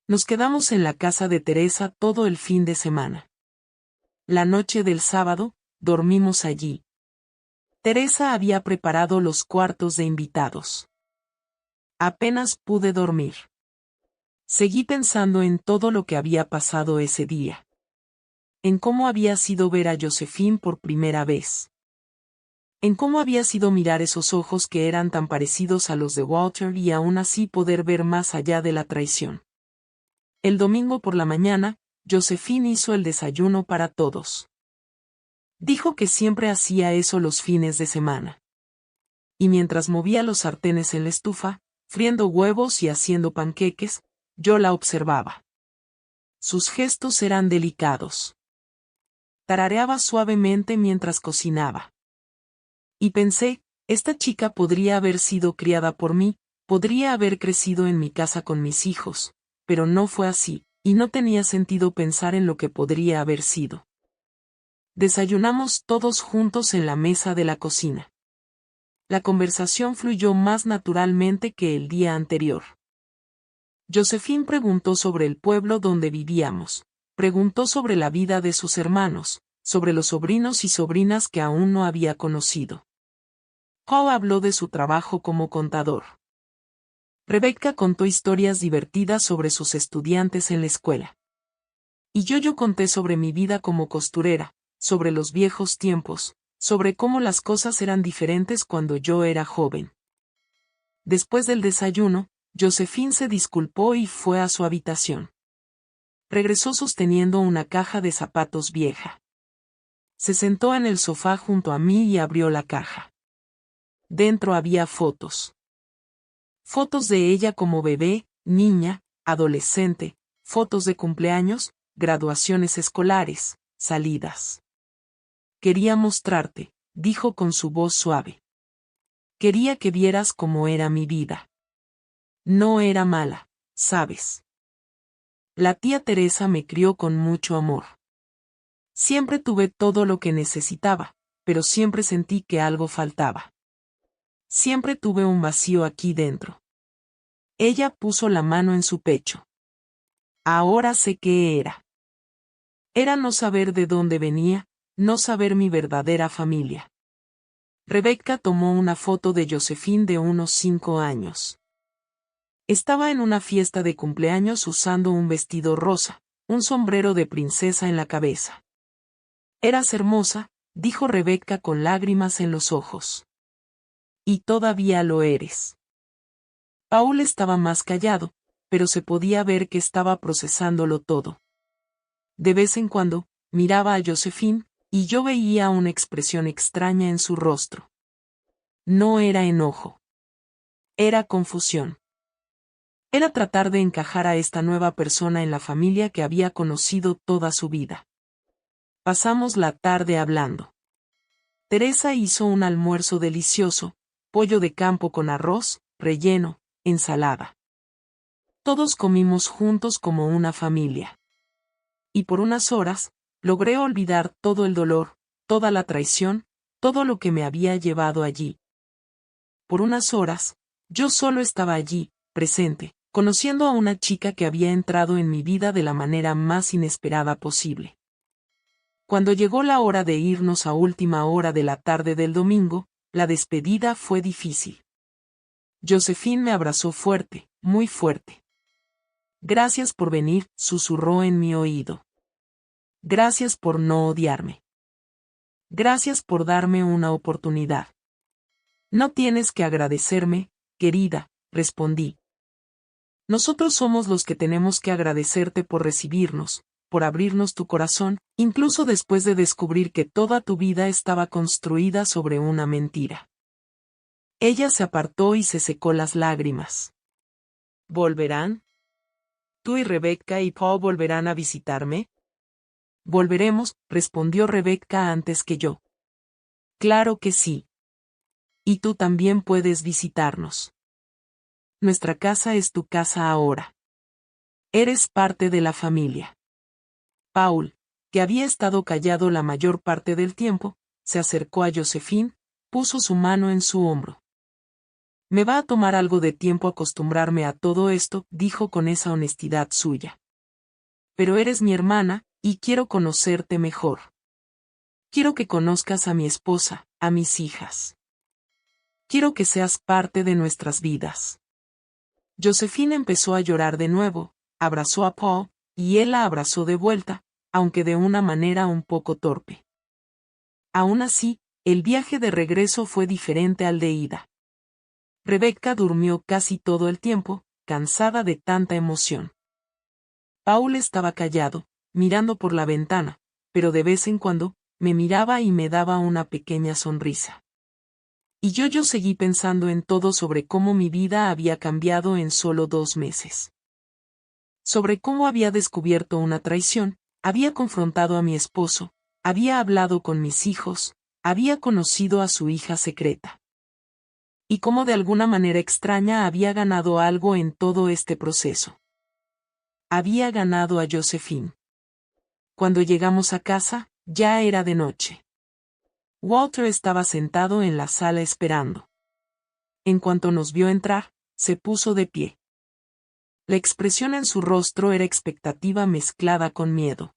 Nos quedamos en la casa de Teresa todo el fin de semana. La noche del sábado, dormimos allí. Teresa había preparado los cuartos de invitados. Apenas pude dormir. Seguí pensando en todo lo que había pasado ese día. En cómo había sido ver a Josephine por primera vez. En cómo había sido mirar esos ojos que eran tan parecidos a los de Walter y aún así poder ver más allá de la traición. El domingo por la mañana, Josephine hizo el desayuno para todos. Dijo que siempre hacía eso los fines de semana. Y mientras movía los sartenes en la estufa, friendo huevos y haciendo panqueques, yo la observaba. Sus gestos eran delicados. Tarareaba suavemente mientras cocinaba. Y pensé, esta chica podría haber sido criada por mí, podría haber crecido en mi casa con mis hijos, pero no fue así, y no tenía sentido pensar en lo que podría haber sido. Desayunamos todos juntos en la mesa de la cocina. La conversación fluyó más naturalmente que el día anterior. Josephine preguntó sobre el pueblo donde vivíamos, preguntó sobre la vida de sus hermanos, sobre los sobrinos y sobrinas que aún no había conocido. Paul habló de su trabajo como contador. Rebecca contó historias divertidas sobre sus estudiantes en la escuela. Y yo conté sobre mi vida como costurera, sobre los viejos tiempos, sobre cómo las cosas eran diferentes cuando yo era joven. Después del desayuno, Josephine se disculpó y fue a su habitación. Regresó sosteniendo una caja de zapatos vieja. Se sentó en el sofá junto a mí y abrió la caja. Dentro había fotos. Fotos de ella como bebé, niña, adolescente, fotos de cumpleaños, graduaciones escolares, salidas. Quería mostrarte, dijo con su voz suave. Quería que vieras cómo era mi vida. No era mala, ¿sabes? La tía Teresa me crió con mucho amor. Siempre tuve todo lo que necesitaba, pero siempre sentí que algo faltaba. Siempre tuve un vacío aquí dentro. Ella puso la mano en su pecho. Ahora sé qué era. Era no saber de dónde venía, no saber mi verdadera familia. Rebecca tomó una foto de Josephine de unos 5 años. Estaba en una fiesta de cumpleaños usando un vestido rosa, un sombrero de princesa en la cabeza. Eras hermosa, dijo Rebecca con lágrimas en los ojos. Y todavía lo eres. Paul estaba más callado, pero se podía ver que estaba procesándolo todo. De vez en cuando, miraba a Josephine, y yo veía una expresión extraña en su rostro. No era enojo. Era confusión. Era tratar de encajar a esta nueva persona en la familia que había conocido toda su vida. Pasamos la tarde hablando. Teresa hizo un almuerzo delicioso, pollo de campo con arroz, relleno, ensalada. Todos comimos juntos como una familia. Y por unas horas, logré olvidar todo el dolor, toda la traición, todo lo que me había llevado allí. Por unas horas, yo solo estaba allí, presente, conociendo a una chica que había entrado en mi vida de la manera más inesperada posible. Cuando llegó la hora de irnos a última hora de la tarde del domingo, la despedida fue difícil. Josephine me abrazó fuerte, muy fuerte. Gracias por venir, susurró en mi oído. Gracias por no odiarme. Gracias por darme una oportunidad. No tienes que agradecerme, querida, respondí. Nosotros somos los que tenemos que agradecerte por recibirnos, por abrirnos tu corazón, incluso después de descubrir que toda tu vida estaba construida sobre una mentira. Ella se apartó y se secó las lágrimas. ¿Volverán? ¿Tú y Rebecca y Paul volverán a visitarme? Volveremos, respondió Rebecca antes que yo. Claro que sí. Y tú también puedes visitarnos. Nuestra casa es tu casa ahora. Eres parte de la familia. Paul, que había estado callado la mayor parte del tiempo, se acercó a Josephine, puso su mano en su hombro. Me va a tomar algo de tiempo acostumbrarme a todo esto, dijo con esa honestidad suya. Pero eres mi hermana, y quiero conocerte mejor. Quiero que conozcas a mi esposa, a mis hijas. Quiero que seas parte de nuestras vidas. Josephine empezó a llorar de nuevo, abrazó a Paul, y él la abrazó de vuelta, aunque de una manera un poco torpe. Aún así, el viaje de regreso fue diferente al de ida. Rebecca durmió casi todo el tiempo, cansada de tanta emoción. Paul estaba callado, mirando por la ventana, pero de vez en cuando, me miraba y me daba una pequeña sonrisa. Y yo seguí pensando en todo sobre cómo mi vida había cambiado en solo 2 meses. Sobre cómo había descubierto una traición, había confrontado a mi esposo, había hablado con mis hijos, había conocido a su hija secreta. Y cómo de alguna manera extraña había ganado algo en todo este proceso. Había ganado a Josephine. Cuando llegamos a casa, ya era de noche. Walter estaba sentado en la sala esperando. En cuanto nos vio entrar, se puso de pie. La expresión en su rostro era expectativa mezclada con miedo.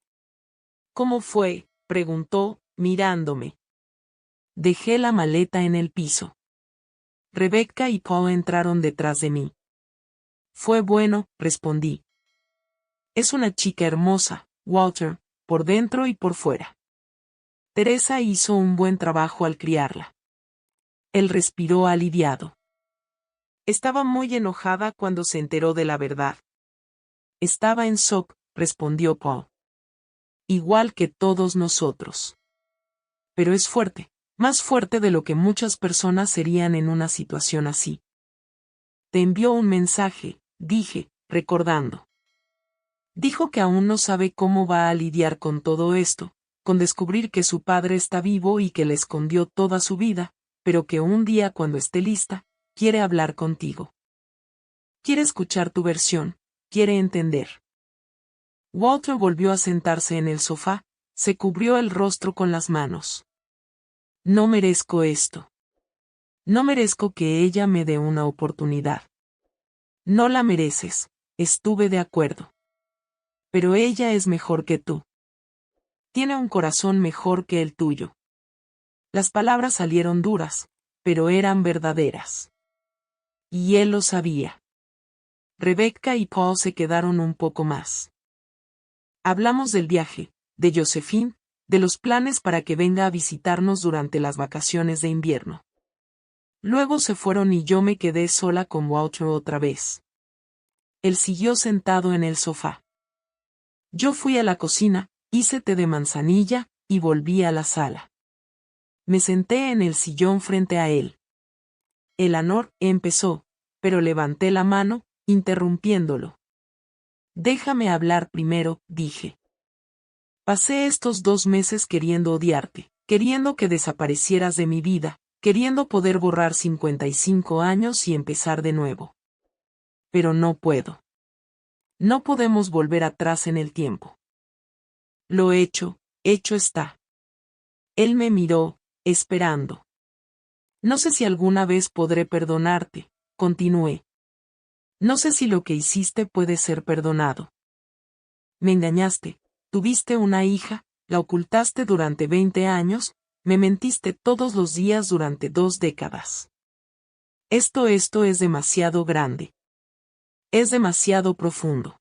¿Cómo fue?, preguntó, mirándome. Dejé la maleta en el piso. Rebecca y Paul entraron detrás de mí. Fue bueno, respondí. Es una chica hermosa, Walter, por dentro y por fuera. Teresa hizo un buen trabajo al criarla. Él respiró aliviado. Estaba muy enojada cuando se enteró de la verdad. Estaba en shock, respondió Paul. Igual que todos nosotros. Pero es fuerte, más fuerte de lo que muchas personas serían en una situación así. Te envió un mensaje, dije, recordando. Dijo que aún no sabe cómo va a lidiar con todo esto, con descubrir que su padre está vivo y que le escondió toda su vida, pero que un día cuando esté lista, quiere hablar contigo. Quiere escuchar tu versión, quiere entender. Walter volvió a sentarse en el sofá, se cubrió el rostro con las manos. No merezco esto. No merezco que ella me dé una oportunidad. No la mereces, estuve de acuerdo. Pero ella es mejor que tú. Tiene un corazón mejor que el tuyo. Las palabras salieron duras, pero eran verdaderas. Y él lo sabía. Rebecca y Paul se quedaron un poco más. Hablamos del viaje, de Josephine, de los planes para que venga a visitarnos durante las vacaciones de invierno. Luego se fueron y yo me quedé sola con Walter otra vez. Él siguió sentado en el sofá. Yo fui a la cocina, hice té de manzanilla, y volví a la sala. Me senté en el sillón frente a él. Eleanor empezó, pero levanté la mano, interrumpiéndolo. Déjame hablar primero, dije. Pasé estos 2 meses queriendo odiarte, queriendo que desaparecieras de mi vida, queriendo poder borrar 55 años y empezar de nuevo. Pero no puedo. No podemos volver atrás en el tiempo. Lo hecho está. Él me miró, esperando. No sé si alguna vez podré perdonarte, continué. No sé si lo que hiciste puede ser perdonado. Me engañaste, tuviste una hija, la ocultaste durante 20 años, me mentiste todos los días durante 2 décadas. Esto es demasiado grande. Es demasiado profundo.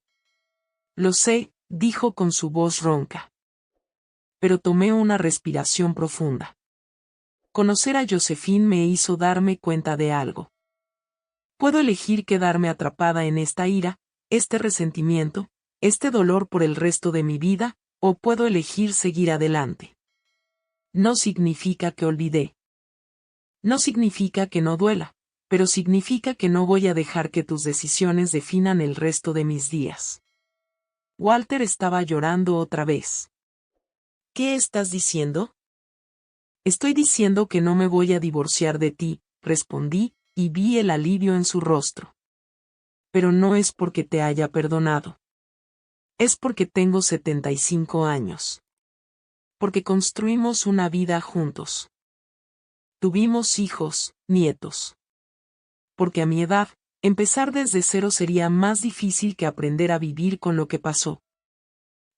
Lo sé, dijo con su voz ronca. Pero tomé una respiración profunda. Conocer a Josephine me hizo darme cuenta de algo. Puedo elegir quedarme atrapada en esta ira, este resentimiento, este dolor por el resto de mi vida, o puedo elegir seguir adelante. No significa que olvidé. No significa que no duela, pero significa que no voy a dejar que tus decisiones definan el resto de mis días. Walter estaba llorando otra vez. ¿Qué estás diciendo? Estoy diciendo que no me voy a divorciar de ti, respondí, y vi el alivio en su rostro. Pero no es porque te haya perdonado. Es porque tengo 75 años. Porque construimos una vida juntos. Tuvimos hijos, nietos. Porque a mi edad, empezar desde cero sería más difícil que aprender a vivir con lo que pasó.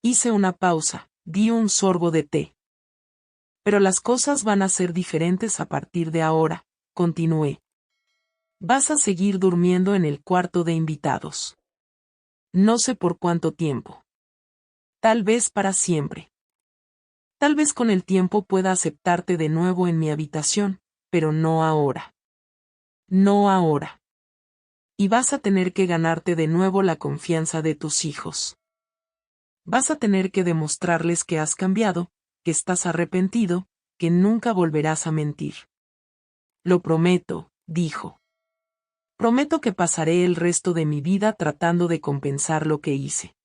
Hice una pausa, di un sorbo de té. Pero las cosas van a ser diferentes a partir de ahora, continué. Vas a seguir durmiendo en el cuarto de invitados. No sé por cuánto tiempo. Tal vez para siempre. Tal vez con el tiempo pueda aceptarte de nuevo en mi habitación, pero no ahora. No ahora. Y vas a tener que ganarte de nuevo la confianza de tus hijos. Vas a tener que demostrarles que has cambiado, que estás arrepentido, que nunca volverás a mentir. Lo prometo, dijo. Prometo que pasaré el resto de mi vida tratando de compensar lo que hice.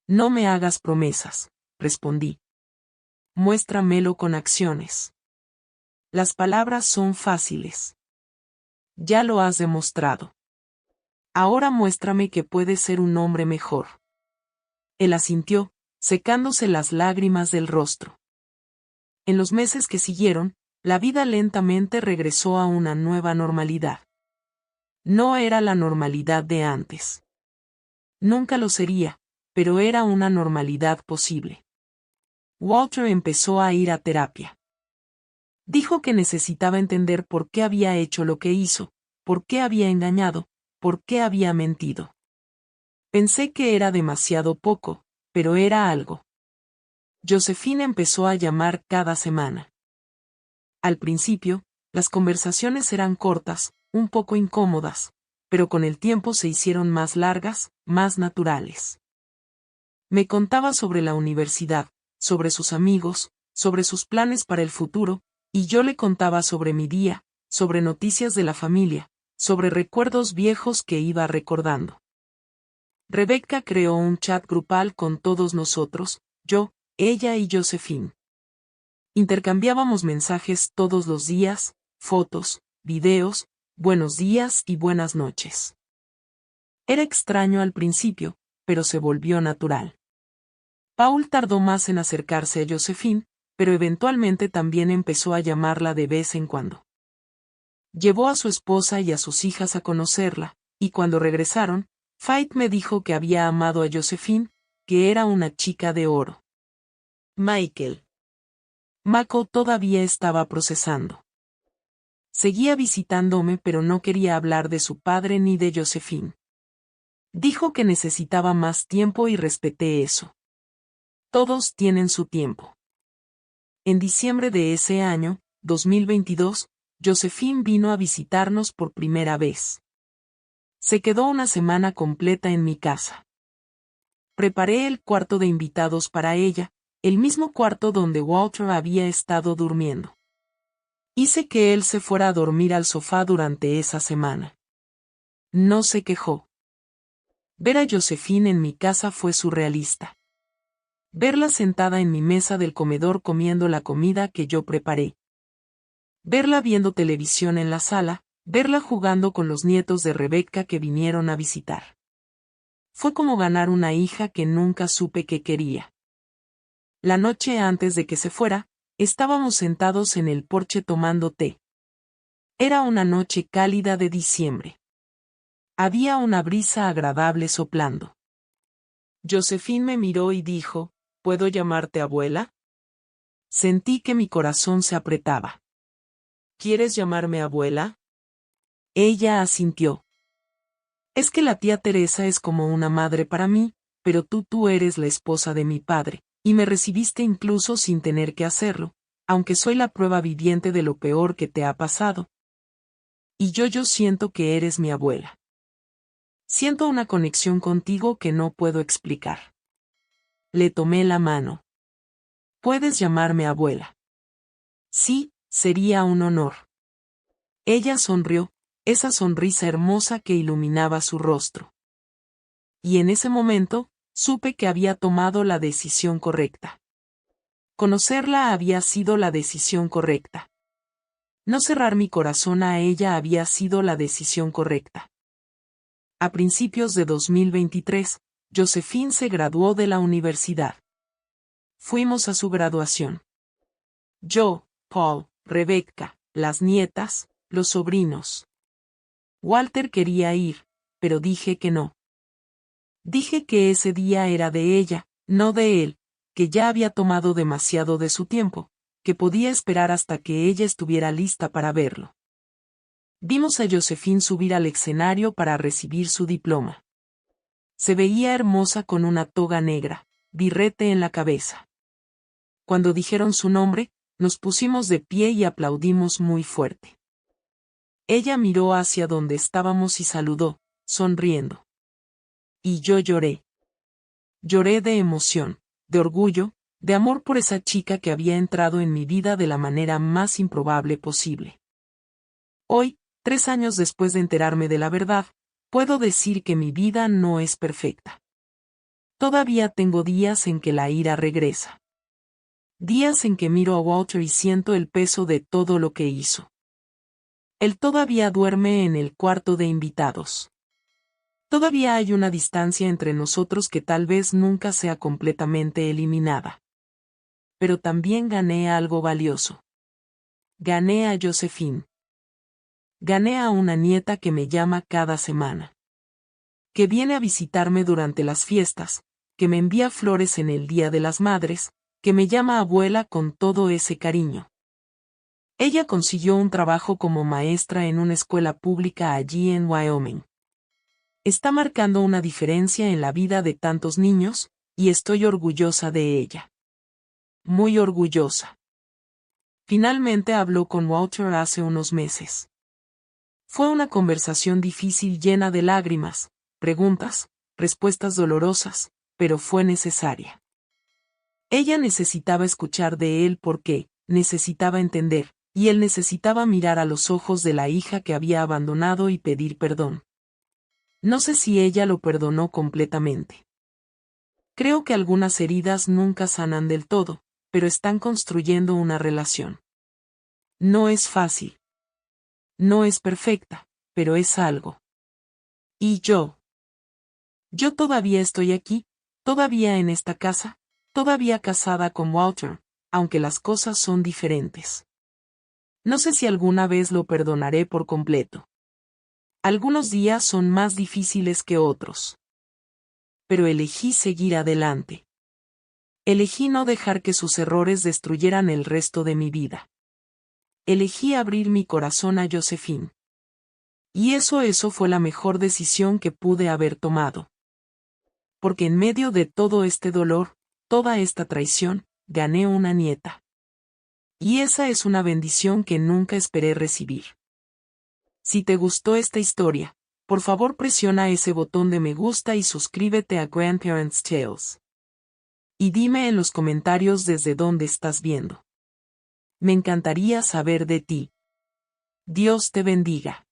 No me hagas promesas, respondí. Muéstramelo con acciones. Las palabras son fáciles. Ya lo has demostrado. Ahora muéstrame que puedes ser un hombre mejor. Él asintió, secándose las lágrimas del rostro. En los meses que siguieron, la vida lentamente regresó a una nueva normalidad. No era la normalidad de antes. Nunca lo sería, pero era una normalidad posible. Walter empezó a ir a terapia. Dijo que necesitaba entender por qué había hecho lo que hizo, por qué había engañado, por qué había mentido. Pensé que era demasiado poco, pero era algo. Josephine empezó a llamar cada semana. Al principio, las conversaciones eran cortas, un poco incómodas, pero con el tiempo se hicieron más largas, más naturales. Me contaba sobre la universidad, sobre sus amigos, sobre sus planes para el futuro, y yo le contaba sobre mi día, sobre noticias de la familia, sobre recuerdos viejos que iba recordando. Rebecca creó un chat grupal con todos nosotros, yo, ella y Josephine. Intercambiábamos mensajes todos los días, fotos, videos, buenos días y buenas noches. Era extraño al principio, pero se volvió natural. Paul tardó más en acercarse a Josephine, pero eventualmente también empezó a llamarla de vez en cuando. Llevó a su esposa y a sus hijas a conocerla, y cuando regresaron, Fait me dijo que había amado a Josephine, que era una chica de oro. Michael. Mako todavía estaba procesando. Seguía visitándome pero no quería hablar de su padre ni de Josephine. Dijo que necesitaba más tiempo y respeté eso. Todos tienen su tiempo. En diciembre de ese año, 2022, Josephine vino a visitarnos por primera vez. Se quedó una semana completa en mi casa. Preparé el cuarto de invitados para ella, el mismo cuarto donde Walter había estado durmiendo. Hice que él se fuera a dormir al sofá durante esa semana. No se quejó. Ver a Josephine en mi casa fue surrealista. Verla sentada en mi mesa del comedor comiendo la comida que yo preparé. Verla viendo televisión en la sala, verla jugando con los nietos de Rebecca que vinieron a visitar. Fue como ganar una hija que nunca supe que quería. La noche antes de que se fuera, estábamos sentados en el porche tomando té. Era una noche cálida de diciembre. Había una brisa agradable soplando. Josephine me miró y dijo, ¿puedo llamarte abuela? Sentí que mi corazón se apretaba. ¿Quieres llamarme abuela? Ella asintió. Es que la tía Teresa es como una madre para mí, pero tú eres la esposa de mi padre, y me recibiste incluso sin tener que hacerlo, aunque soy la prueba viviente de lo peor que te ha pasado. Y yo siento que eres mi abuela. Siento una conexión contigo que no puedo explicar. Le tomé la mano. Puedes llamarme abuela. Sí, sería un honor. Ella sonrió, esa sonrisa hermosa que iluminaba su rostro. Y en ese momento, Supe que había tomado la decisión correcta. Conocerla había sido la decisión correcta. No cerrar mi corazón a ella había sido la decisión correcta. A principios de 2023, Josephine se graduó de la universidad. Fuimos a su graduación. Yo, Paul, Rebecca, las nietas, los sobrinos. Walter quería ir, pero dije que no. Dije que ese día era de ella, no de él, que ya había tomado demasiado de su tiempo, que podía esperar hasta que ella estuviera lista para verlo. Vimos a Josephine subir al escenario para recibir su diploma. Se veía hermosa con una toga negra, birrete en la cabeza. Cuando dijeron su nombre, nos pusimos de pie y aplaudimos muy fuerte. Ella miró hacia donde estábamos y saludó, sonriendo. Y yo lloré. Lloré de emoción, de orgullo, de amor por esa chica que había entrado en mi vida de la manera más improbable posible. Hoy, 3 años después de enterarme de la verdad, puedo decir que mi vida no es perfecta. Todavía tengo días en que la ira regresa. Días en que miro a Walter y siento el peso de todo lo que hizo. Él todavía duerme en el cuarto de invitados. Todavía hay una distancia entre nosotros que tal vez nunca sea completamente eliminada. Pero también gané algo valioso. Gané a Josephine. Gané a una nieta que me llama cada semana. Que viene a visitarme durante las fiestas, que me envía flores en el Día de las Madres, que me llama abuela con todo ese cariño. Ella consiguió un trabajo como maestra en una escuela pública allí en Wyoming. Está marcando una diferencia en la vida de tantos niños, y estoy orgullosa de ella. Muy orgullosa. Finalmente habló con Walter hace unos meses. Fue una conversación difícil llena de lágrimas, preguntas, respuestas dolorosas, pero fue necesaria. Ella necesitaba escuchar de él porque, necesitaba entender, y él necesitaba mirar a los ojos de la hija que había abandonado y pedir perdón. No sé si ella lo perdonó completamente. Creo que algunas heridas nunca sanan del todo, pero están construyendo una relación. No es fácil. No es perfecta, pero es algo. ¿Y yo? Yo todavía estoy aquí, todavía en esta casa, todavía casada con Walter, aunque las cosas son diferentes. No sé si alguna vez lo perdonaré por completo. Algunos días son más difíciles que otros. Pero elegí seguir adelante. Elegí no dejar que sus errores destruyeran el resto de mi vida. Elegí abrir mi corazón a Josephine. Y eso fue la mejor decisión que pude haber tomado. Porque en medio de todo este dolor, toda esta traición, gané una nieta. Y esa es una bendición que nunca esperé recibir. Si te gustó esta historia, por favor presiona ese botón de me gusta y suscríbete a Grandparents Tales. Y dime en los comentarios desde dónde estás viendo. Me encantaría saber de ti. Dios te bendiga.